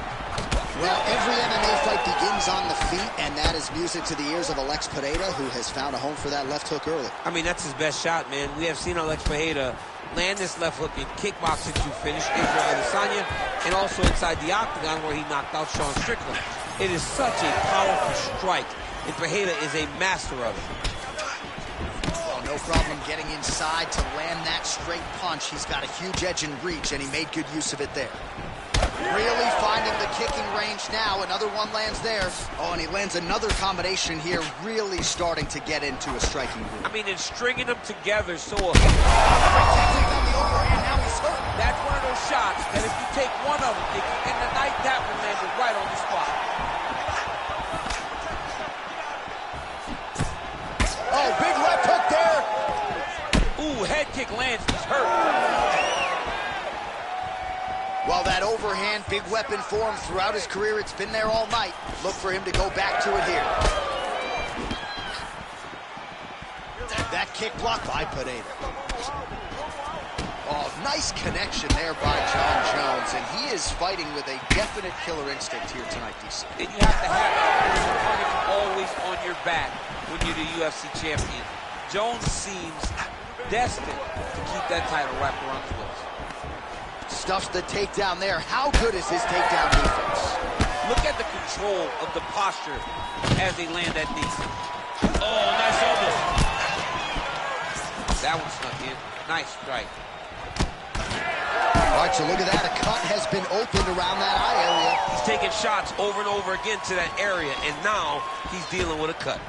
Speaker 3: Well, every MMA fight begins on the feet, and that is music to the ears of Alex Pereira, who has found a home for that left hook early.
Speaker 4: I mean, that's his best shot, man. We have seen Alex Pereira land this left hook in kickboxing to finish Israel Adesanya, and also inside the octagon where he knocked out Sean Strickland. It is such a powerful strike, and Pereira is a master of it.
Speaker 3: Well, no problem getting inside to land that straight punch. He's got a huge edge and reach, and he made good use of it there. Really finding the kicking range now. Another one lands there. Oh, and he lands another combination here, really starting to get into a striking groove.
Speaker 4: I mean, and stringing them together so
Speaker 3: Taking on the overhand, now he's hurt.
Speaker 6: That's one of those shots that if you take one of them, if you end the night, that one landed right on the spot.
Speaker 3: Oh, big left hook there.
Speaker 6: Ooh, head kick lands, he's hurt.
Speaker 3: Well, that overhand, big weapon for him throughout his career. It's been there all night. Look for him to go back to it here. That kick blocked by Pereira. Oh, nice connection there by John Jones, and he is fighting with a definite killer instinct here tonight, DC.
Speaker 6: And you have to have it always on your back when you're the UFC champion. Jones seems destined to keep that title wrapped around his waist.
Speaker 3: Stuffs the takedown there. How good is his takedown defense?
Speaker 6: Look at the control of the posture as they land that knee. Oh, nice elbow.
Speaker 4: that one snuck in. Nice strike.
Speaker 3: All right, so look at that. A cut has been opened around that eye area.
Speaker 4: He's taking shots over and over again to that area, and now he's dealing with a cut.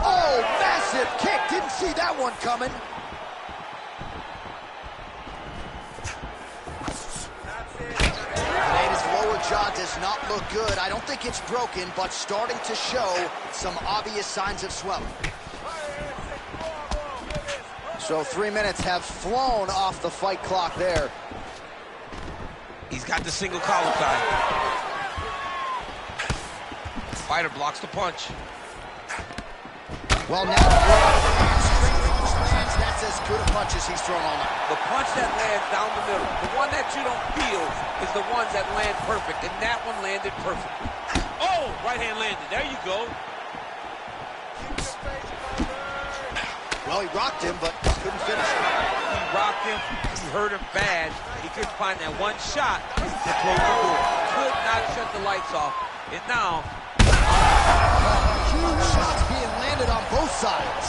Speaker 3: Oh, massive kick. Didn't see that one coming. His lower jaw does not look good. I don't think it's broken, but starting to show some obvious signs of swelling. So 3 minutes have flown off the fight clock there.
Speaker 4: He's got the single collar tie. Fighter blocks the punch.
Speaker 3: Well, now straight punch lands. That's as good a punch as he's thrown all night.
Speaker 6: The punch that lands down the middle, the one that you don't feel is the ones that land perfect, and that one landed perfect.
Speaker 4: Oh, right hand landed. There you go.
Speaker 3: Well, he rocked him, but couldn't finish it.
Speaker 6: He rocked him, he hurt him bad. He couldn't find that one shot to close the door. Could not shut the lights off. And now,
Speaker 3: huge shots being landed on both sides.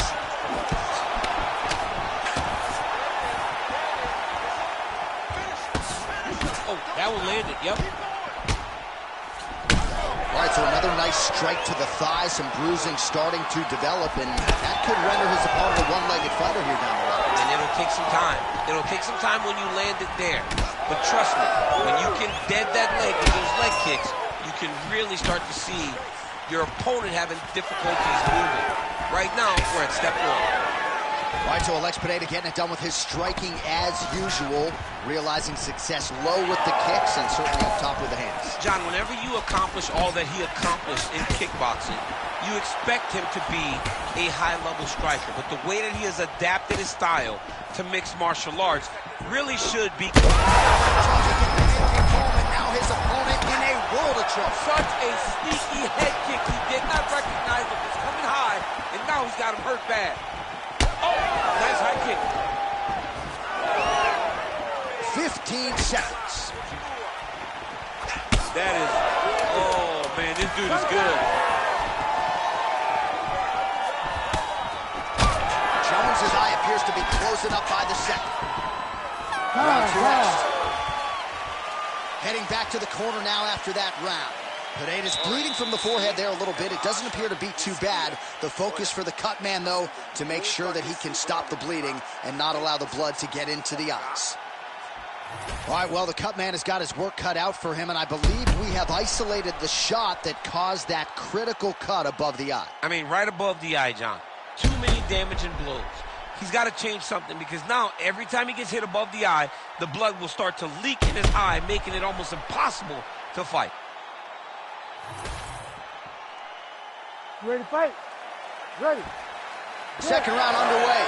Speaker 4: Oh, that one landed, yep.
Speaker 3: All right, so another nice strike to the thigh, some bruising starting to develop, and that could render his opponent a one-legged fighter here down the line.
Speaker 4: And it'll take some time. It'll take some time when you land it there. But trust me, when you can dead that leg with those leg kicks, you can really start to see your opponent having difficulties moving. Right now, we're at step one.
Speaker 3: All right, so Alex Pereira getting it done with his striking as usual, realizing success low with the kicks and certainly up top with the hands.
Speaker 4: John, whenever you accomplish all that he accomplished in kickboxing, you expect him to be a high-level striker. But the way that he has adapted his style to mixed martial arts really should be...
Speaker 3: And now his opponent in a world of trouble.
Speaker 6: such a sneaky head kick. He did not recognize it was coming high, and now he's got him hurt bad. Oh, nice high kick.
Speaker 3: 15 seconds.
Speaker 6: That is, oh man, this dude is good.
Speaker 3: Jones's eye appears to be closing up by the second. Round two next. Heading back to the corner now after that round. Pereira's bleeding from the forehead there a little bit. It doesn't appear to be too bad. The focus for the cut man, though, to make sure that he can stop the bleeding and not allow the blood to get into the eyes. All right, well, the cut man has got his work cut out for him, and I believe we have isolated the shot that caused that critical cut above the eye.
Speaker 4: I mean, right above the eye, John. Too many damaging blows. He's got to change something because now every time he gets hit above the eye, the blood will start to leak in his eye, making it almost impossible to fight.
Speaker 5: You ready to fight? Ready.
Speaker 3: Second round underway.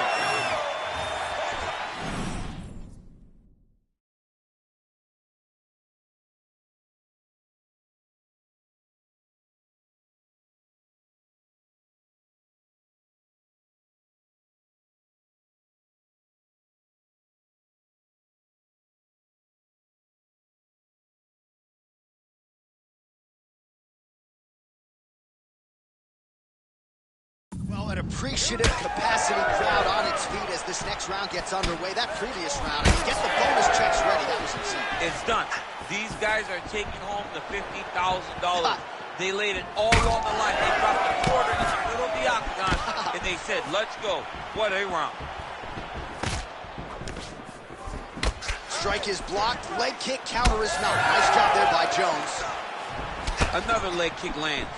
Speaker 3: appreciative capacity crowd on its feet as this next round gets underway. That previous round, and get the bonus checks ready. That was insane.
Speaker 6: It's done. These guys are taking home the $50,000. They laid it all on the line. They dropped a quarter in the middle of the octagon, and they said, let's go. What a round.
Speaker 3: Strike is blocked. Leg kick, counter is not. Nice job there by Jones.
Speaker 6: Another leg kick lands.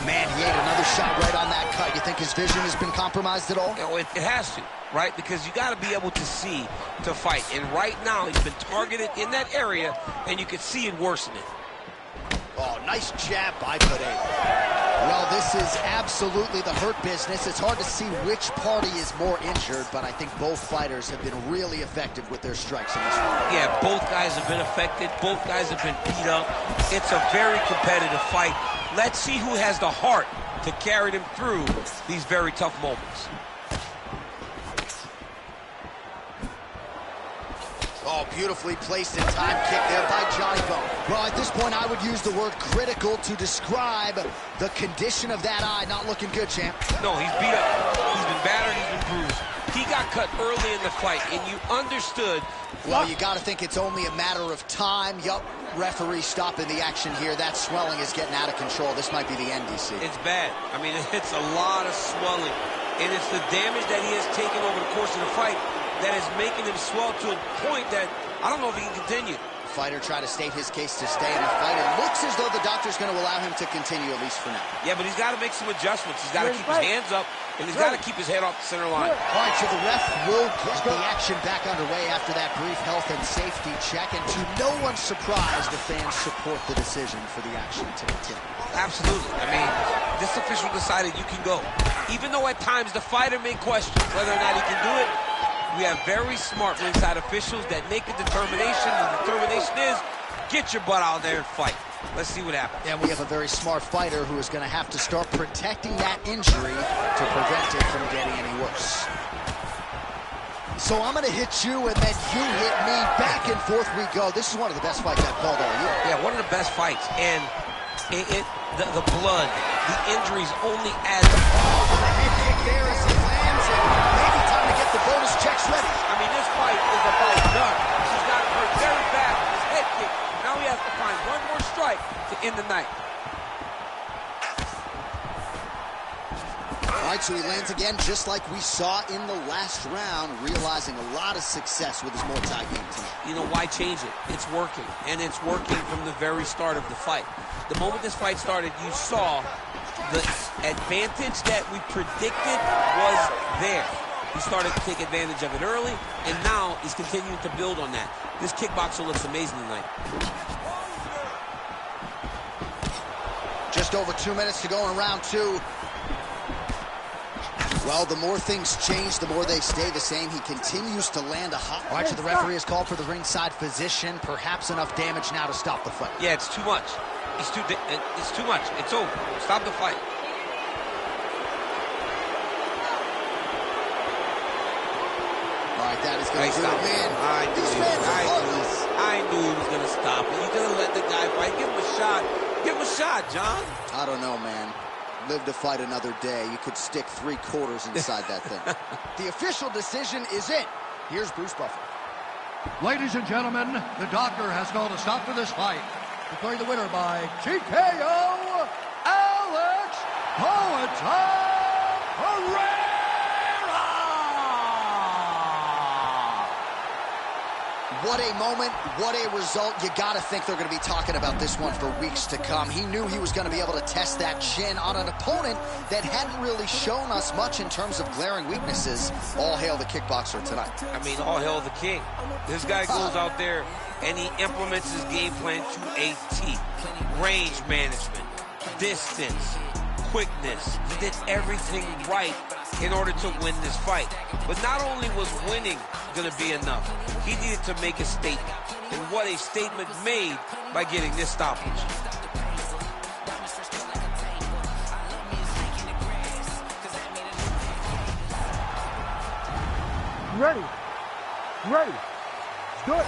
Speaker 3: Man, he ate another shot right on that cut. You think his vision has been compromised at all?
Speaker 6: You know, it has to, right? Because you got to be able to see to fight. And right now, he's been targeted in that area, and you can see it worsening.
Speaker 3: Oh, nice jab by Pereira. Well, this is absolutely the hurt business. It's hard to see which party is more injured, but I think both fighters have been really effective with their strikes in this fight.
Speaker 6: Yeah, both guys have been affected. Both guys have been beat up. It's a very competitive fight. Let's see who has the heart to carry them through these very tough moments.
Speaker 3: Oh, beautifully placed in time kick there by Johnny Bone. Well, at this point, I would use the word critical to describe the condition of that eye. Not looking good, champ.
Speaker 6: No, he's beat up. He's been battered. He's been bruised. He got cut early in the fight, and you understood.
Speaker 3: Well, you got to think it's only a matter of time. Yup, referee stopping the action here. That swelling is getting out of control. This might be the end, DC.
Speaker 6: It's bad. I mean, it's a lot of swelling, and it's the damage that he has taken over the course of the fight that is making him swell to a point that I don't know if he can continue.
Speaker 3: Fighter tried to state his case to stay in the fight. It looks as though the doctor's going to allow him to continue, at least for now.
Speaker 6: Yeah, but he's got to make some adjustments. He's got to keep his hands up, and he's got to keep his head off the center line.
Speaker 3: All right, so the ref will get the action back underway after that brief health and safety check. And to no one's surprise, the fans support the decision for the action to continue.
Speaker 6: Absolutely. I mean, this official decided you can go. Even though at times the fighter may question whether or not he can do it, we have very smart ringside officials that make a determination. The determination is, get your butt out there and fight. Let's see what happens.
Speaker 3: And we have a very smart fighter who is going to have to start protecting that injury to prevent it from getting any worse. So I'm going to hit you, and then you hit me. Back and forth we go. This is one of the best fights I've called all year.
Speaker 6: Yeah, one of the best fights. And the blood, the injuries only add to...
Speaker 3: Oh, the head kick there as he lands it. Maybe time to get the bonus checks ready.
Speaker 6: I mean, this fight is about done. He's got it hurt very bad with his head kick. Now he has to find one more strike to end the night.
Speaker 3: All right, so he lands again just like we saw in the last round, realizing a lot of success with his Muay Thai game tonight.
Speaker 6: You know, why change it? It's working, and it's working from the very start of the fight. The moment this fight started, you saw the advantage that we predicted was there. He started to take advantage of it early, and now he's continuing to build on that. This kickboxer looks amazing tonight.
Speaker 3: Just over 2 minutes to go in round two. Well, the more things change, the more they stay the same. He continues to land a hot... All right, so the referee has called for the ringside physician. Perhaps enough damage now to stop the fight.
Speaker 6: Yeah, it's too much. It's too much. It's over. Stop the fight.
Speaker 3: All right, that is going to do it, man.
Speaker 6: I knew he was going to stop it. You're going to let the guy fight. Give him a shot. Give him a shot, John.
Speaker 3: I don't know, man. Live to fight another day. You could stick 3 quarters inside that thing. The official decision is in. Here's Bruce Buffer.
Speaker 7: Ladies and gentlemen, the doctor has called a stop to this fight, declaring the winner by TKO, Alex Pereira.
Speaker 3: What a moment, what a result. You got to think they're going to be talking about this one for weeks to come. He knew he was going to be able to test that chin on an opponent that hadn't really shown us much in terms of glaring weaknesses. All hail the kickboxer tonight.
Speaker 6: I mean, all hail the king. This guy goes out there and he implements his game plan to a T. Range management, distance, quickness. He did everything right in order to win this fight. But not only was winning going to be enough, he needed to make a statement. And what a statement made by getting this stoppage.
Speaker 5: Ready. Ready. Let's do it.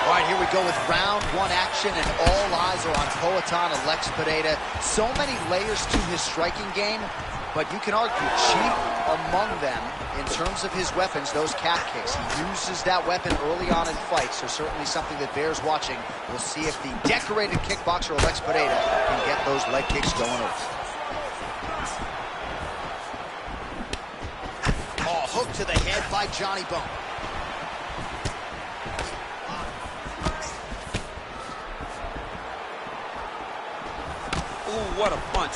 Speaker 3: All right, here we go with round one action, and all eyes are on Poatan Alex Pereira. So many layers to his striking game. But you can argue chief among them in terms of his weapons, those calf kicks. He uses that weapon early on in fights, so certainly something that bears watching. We'll see if the decorated kickboxer Alex Pineda can get those leg kicks going over. Oh, hook to the head by Johnny Bone.
Speaker 6: Ooh, what a punch.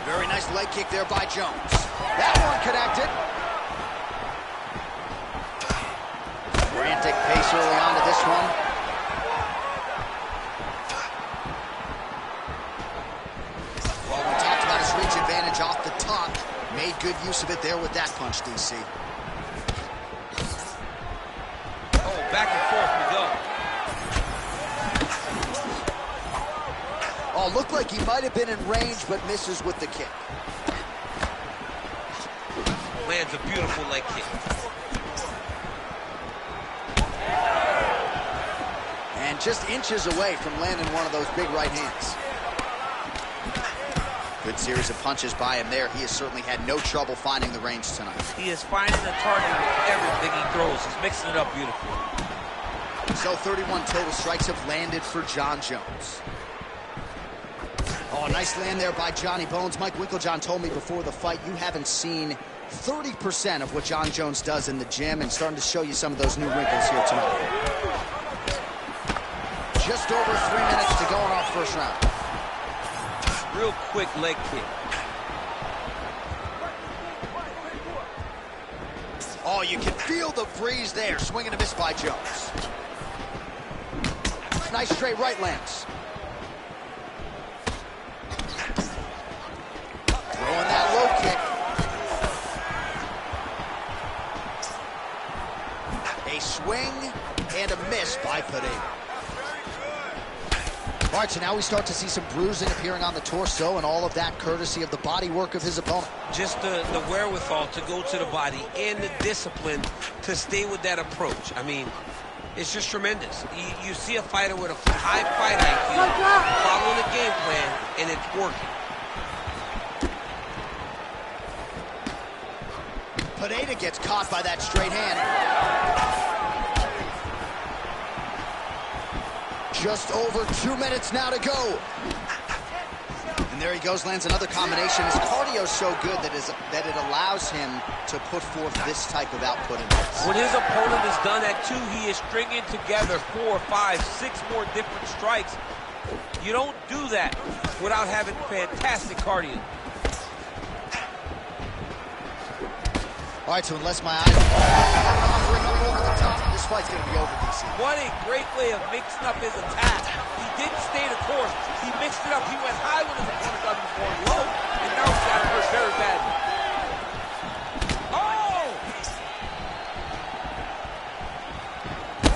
Speaker 3: Very nice leg kick there by Jones. That one connected. Frantic pace early on to this one. Well, we talked about his reach advantage off the top. Made good use of it there with that punch, DC.
Speaker 6: Oh, back and forth we go.
Speaker 3: Oh, looked like he might have been in range, but misses with the kick.
Speaker 6: Lands a beautiful leg kick.
Speaker 3: And just inches away from landing one of those big right hands. Good series of punches by him there. He has certainly had no trouble finding the range tonight.
Speaker 6: He is finding the target with everything he throws. He's mixing it up beautifully.
Speaker 3: So 31 total strikes have landed for John Jones. Oh, nice land there by Johnny Bones. Mike Winklejohn told me before the fight you haven't seen 30% of what John Jones does in the gym, and starting to show you some of those new wrinkles here tonight. Just over 3 minutes to go in our first round.
Speaker 6: Real quick leg kick.
Speaker 3: Oh, you can feel the breeze there. Swing and a miss by Jones. Nice straight right lands. Throwing that low kick. A swing and a miss by Pineda. All right, so now we start to see some bruising appearing on the torso, and all of that courtesy of the body work of his opponent.
Speaker 6: Just the wherewithal to go to the body and the discipline to stay with that approach. I mean, it's just tremendous. You see a fighter with a high fight IQ, following the game plan, and it's working.
Speaker 3: Pineda gets caught by that straight hand. Just over 2 minutes now to go. And there he goes, lands another combination. His cardio is so good that it allows him to put forth this type of output in this.
Speaker 6: When his opponent is done at 2, he is stringing together 4, 5, 6 more different strikes. You don't do that without having fantastic cardio.
Speaker 3: All right, so unless my eyes over the top, this fight's going to be over, DC.
Speaker 6: What a great way of mixing up his attack. He didn't stay the course. He mixed it up. He went high when his opponent got him going low, and now he's got him hurt very badly. Oh!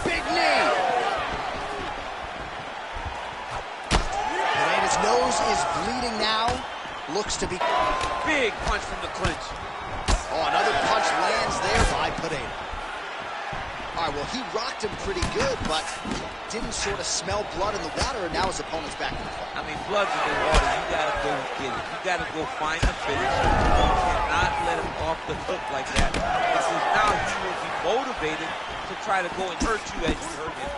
Speaker 3: Big knee. Pineda's nose is bleeding now. Looks to be...
Speaker 6: Big punch from the clinch.
Speaker 3: Oh, another punch lands there by Pineda. All right, well, he rocked him pretty good, but didn't sort of smell blood in the water, and now his opponent's back in the fight.
Speaker 6: I mean, blood's in the water. You got to go get it. You got to go find the finish. You cannot let him off the hook like that, because now he will be motivated to try to go and hurt you as you hurt him.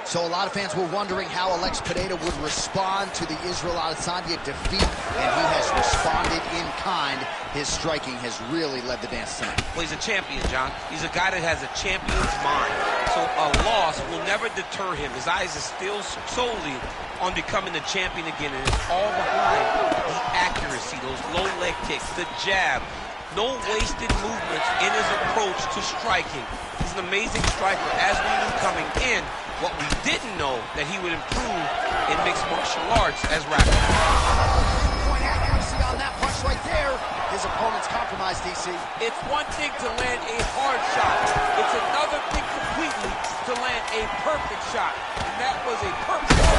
Speaker 3: So a lot of fans were wondering how Alex Pineda would respond to the Israel Adesanya defeat, and he has responded in kind. His striking has really led the dance tonight.
Speaker 6: Well, he's a champion, John. He's a guy that has a champion's mind. So a loss will never deter him. His eyes are still solely on becoming the champion again, and it's all behind the accuracy, those low leg kicks, the jab. No wasted movements in his approach to striking. He's an amazing striker, as we knew coming in. What we didn't know, that he would improve in mixed martial arts as rapper.
Speaker 3: Point accuracy on that punch right there. His opponent's compromised, DC.
Speaker 6: It's one thing to land a hard shot. It's another thing completely to land a perfect shot. And that was a perfect shot.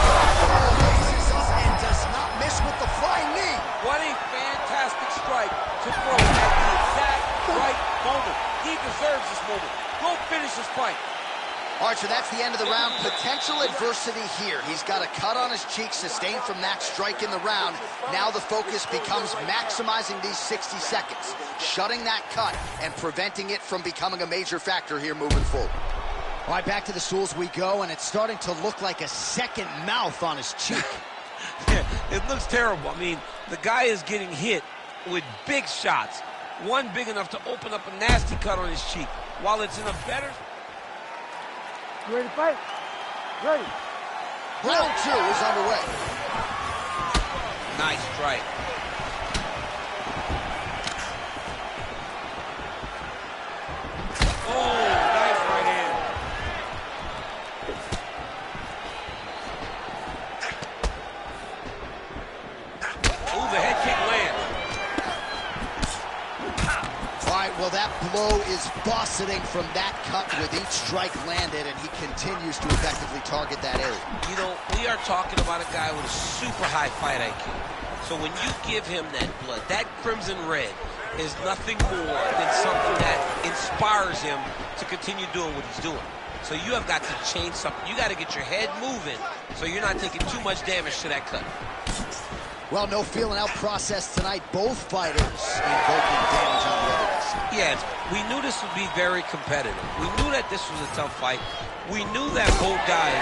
Speaker 3: And does not miss with the flying knee.
Speaker 6: What a fantastic strike to throw at the exact right moment. He deserves this moment. Go finish this fight.
Speaker 3: All right, so that's the end of the round. Potential adversity here. He's got a cut on his cheek sustained from that strike in the round. Now the focus becomes maximizing these 60 seconds, shutting that cut and preventing it from becoming a major factor here moving forward. All right, back to the stools we go, and it's starting to look like a second mouth on his cheek.
Speaker 6: Yeah, it looks terrible. I mean, the guy is getting hit with big shots. One big enough to open up a nasty cut on his cheek. While it's in a better...
Speaker 5: You ready to fight? Ready.
Speaker 3: Round 2 is underway.
Speaker 6: Nice strike. Oh, nice right hand. Ooh, the head kick lands.
Speaker 3: All right, well, that blow is buffeting from that cut with each strike landed, and he continues to effectively target that area.
Speaker 6: You know, we are talking about a guy with a super high fight IQ. So when you give him that blood, that crimson red is nothing more than something that inspires him to continue doing what he's doing. So you have got to change something. You got to get your head moving so you're not taking too much damage to that cut.
Speaker 3: Well, no feeling out process tonight. Both fighters invoking damage on the other guy.
Speaker 6: Yes, we knew this would be very competitive. We knew that this was a tough fight. We knew that both guys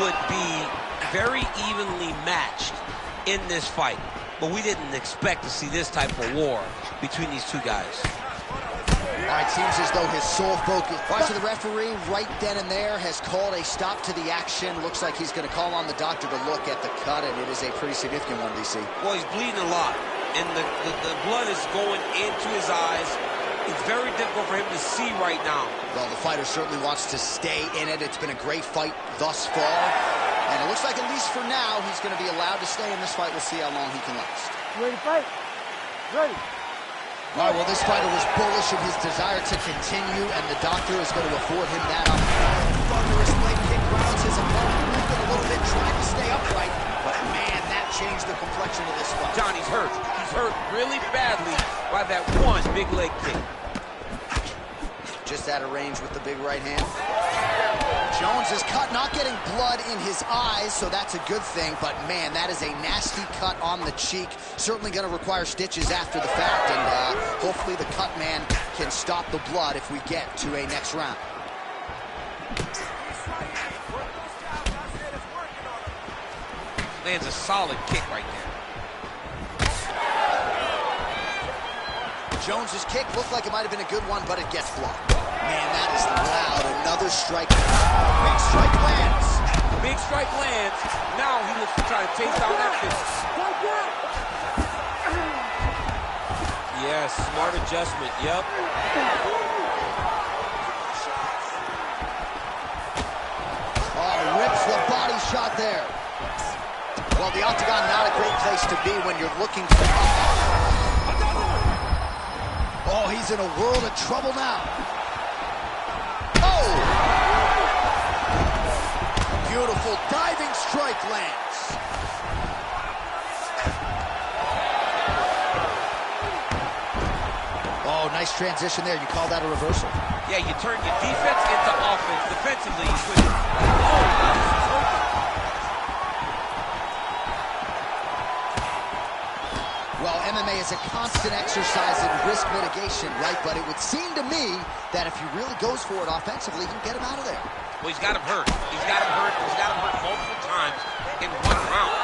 Speaker 6: would be very evenly matched in this fight. But we didn't expect to see this type of war between these two guys.
Speaker 3: All right, seems as though his sole focus. All right, so the referee right then and there has called a stop to the action. Looks like he's going to call on the doctor to look at the cut, and it is a pretty significant one, DC.
Speaker 6: Well, he's bleeding a lot, and the blood is going into his eyes. It's very difficult for him to see right now.
Speaker 3: Well, the fighter certainly wants to stay in it. It's been a great fight thus far, and it looks like at least for now, he's going to be allowed to stay in this fight. We'll see how long he can last.
Speaker 5: You ready to fight? Ready.
Speaker 3: All right, well, this fighter was bullish in his desire to continue, and the doctor is going to afford him that opportunity. Thunderous leg kick rounds his opponent, moving a little bit, trying to stay upright, but man, that changed the complexion of this fight.
Speaker 6: Johnny's hurt. He's hurt really badly by that one big leg kick.
Speaker 3: Just out of range with the big right hand. Jones is cut, not getting blood in his eyes, so that's a good thing, but man, that is a nasty cut on the cheek. Certainly going to require stitches after the fact, and hopefully the cut man can stop the blood if we get to a next round.
Speaker 6: Lands a solid kick right there.
Speaker 3: Jones's kick looked like it might have been a good one, but it gets blocked. Man, that is loud. Another strike. Big strike lands.
Speaker 6: Big strike lands. Now he looks to try to chase down that finish. Yes, smart adjustment. Yep.
Speaker 3: Oh, rips the body shot there. Well, the octagon, not a great place to be when you're looking for... Oh, he's in a world of trouble now. Oh! Beautiful diving strike lands. Oh, nice transition there. You call that a reversal?
Speaker 6: Yeah, you turn your defense into offense. Defensively, you switch. Oh,
Speaker 3: well, MMA is a constant exercise in risk mitigation, right? But it would seem to me that if he really goes for it offensively, he can get him out of there.
Speaker 6: well, he's got him hurt. He's got him hurt. He's got him hurt multiple times in one round.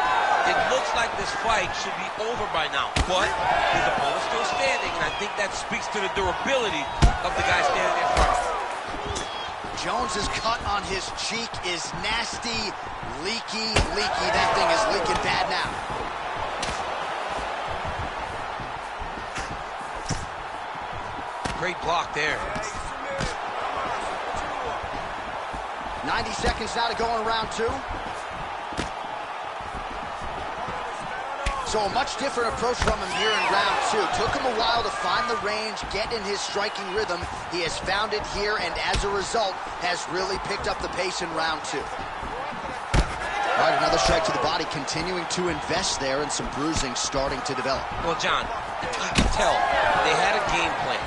Speaker 6: It looks like this fight should be over by now, but his opponent's still standing, and I think that speaks to the durability of the guy standing in front.
Speaker 3: Jones's cut on his cheek is nasty, leaky. That thing is leaking bad now.
Speaker 6: Great block there.
Speaker 3: 90 seconds now to go in round two. So a much different approach from him here in round two. Took him a while to find the range, get in his striking rhythm. He has found it here, and as a result, has really picked up the pace in round two. All right, another strike to the body, continuing to invest there, and some bruising starting to develop.
Speaker 6: Well, John, you can tell they had a game plan.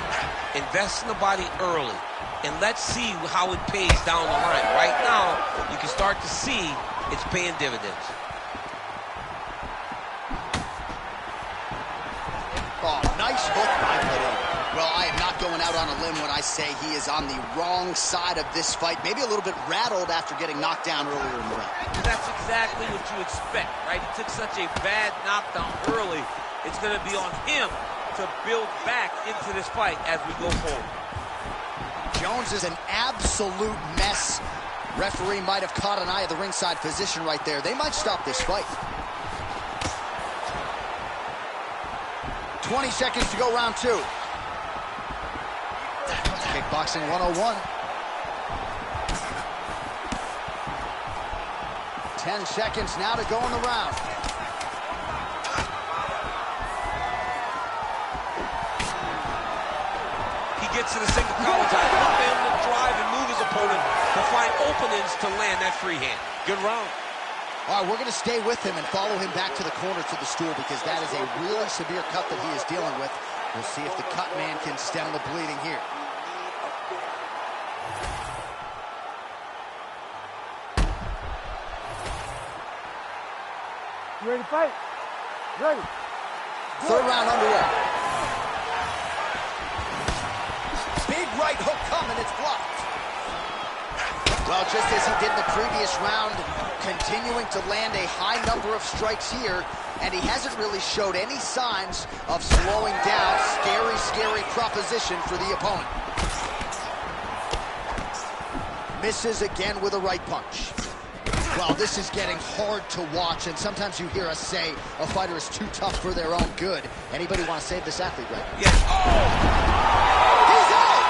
Speaker 6: Invest in the body early.
Speaker 4: and let's see how it pays down the line. Right now, you can start to see it's paying dividends.
Speaker 3: Oh, nice hook by Padilla. Well, I am not going out on a limb when I say he is on the wrong side of this fight. Maybe a little bit rattled after getting knocked down earlier in the round.
Speaker 4: That's exactly what you expect, right? He took such a bad knockdown early. It's going to be on him to build back into this fight as we go forward.
Speaker 3: Jones is an absolute mess. Referee might have caught an eye of the ringside position right there. They might stop this fight. 20 seconds to go, round 2. Kickboxing 101. 10 seconds now to go in the round.
Speaker 4: He gets to the single collar tie. Look for him to drive and move his opponent to find openings to land that free hand. Good round.
Speaker 3: All right, we're going to stay with him and follow him back to the corner to the stool because that is a really severe cut that he is dealing with. We'll see if the cut man can stem the bleeding here.
Speaker 5: You ready to fight? Ready.
Speaker 3: Third round underway. Big right hook coming, it's blocked. Well, just as he did in the previous round, continuing to land a high number of strikes here, and he hasn't really showed any signs of slowing down. Scary, scary proposition for the opponent. Misses again with a right punch. Well, this is getting hard to watch, and sometimes you hear us say a fighter is too tough for their own good. Anybody want to save this athlete right now?
Speaker 4: Yes. Oh!
Speaker 3: He's out!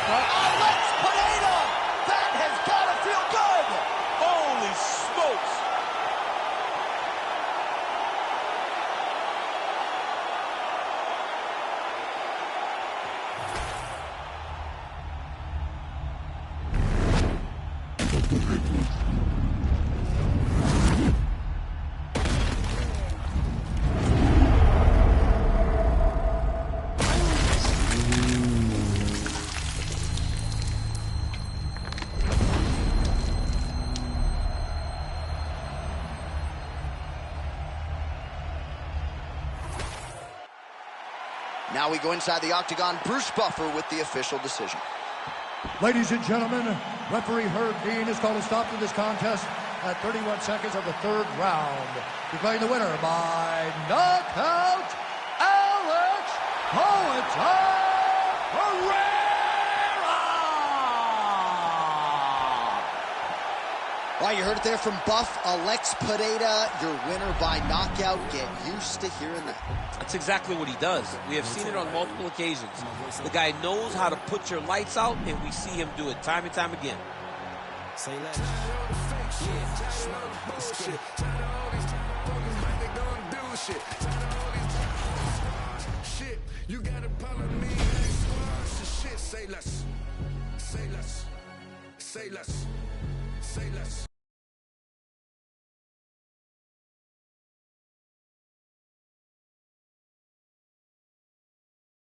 Speaker 3: Alex Pineda! That has got to feel good!
Speaker 4: Holy smokes!
Speaker 3: Now we go inside the octagon. Bruce Buffer with the official decision.
Speaker 7: Ladies and gentlemen, referee Herb Dean has called a stop to this contest at 31 seconds of the third round, declaring the winner by knockout, Alex Pereira!
Speaker 3: Well, you heard it there from Buff. Alex Pereira, your winner by knockout. Get used to hearing that.
Speaker 4: That's exactly what he does. We have seen it on multiple occasions. The guy knows how to put your lights out, and we see him do it time and time again.
Speaker 2: Say less. You gotta follow me. Say less. Say less. Say less.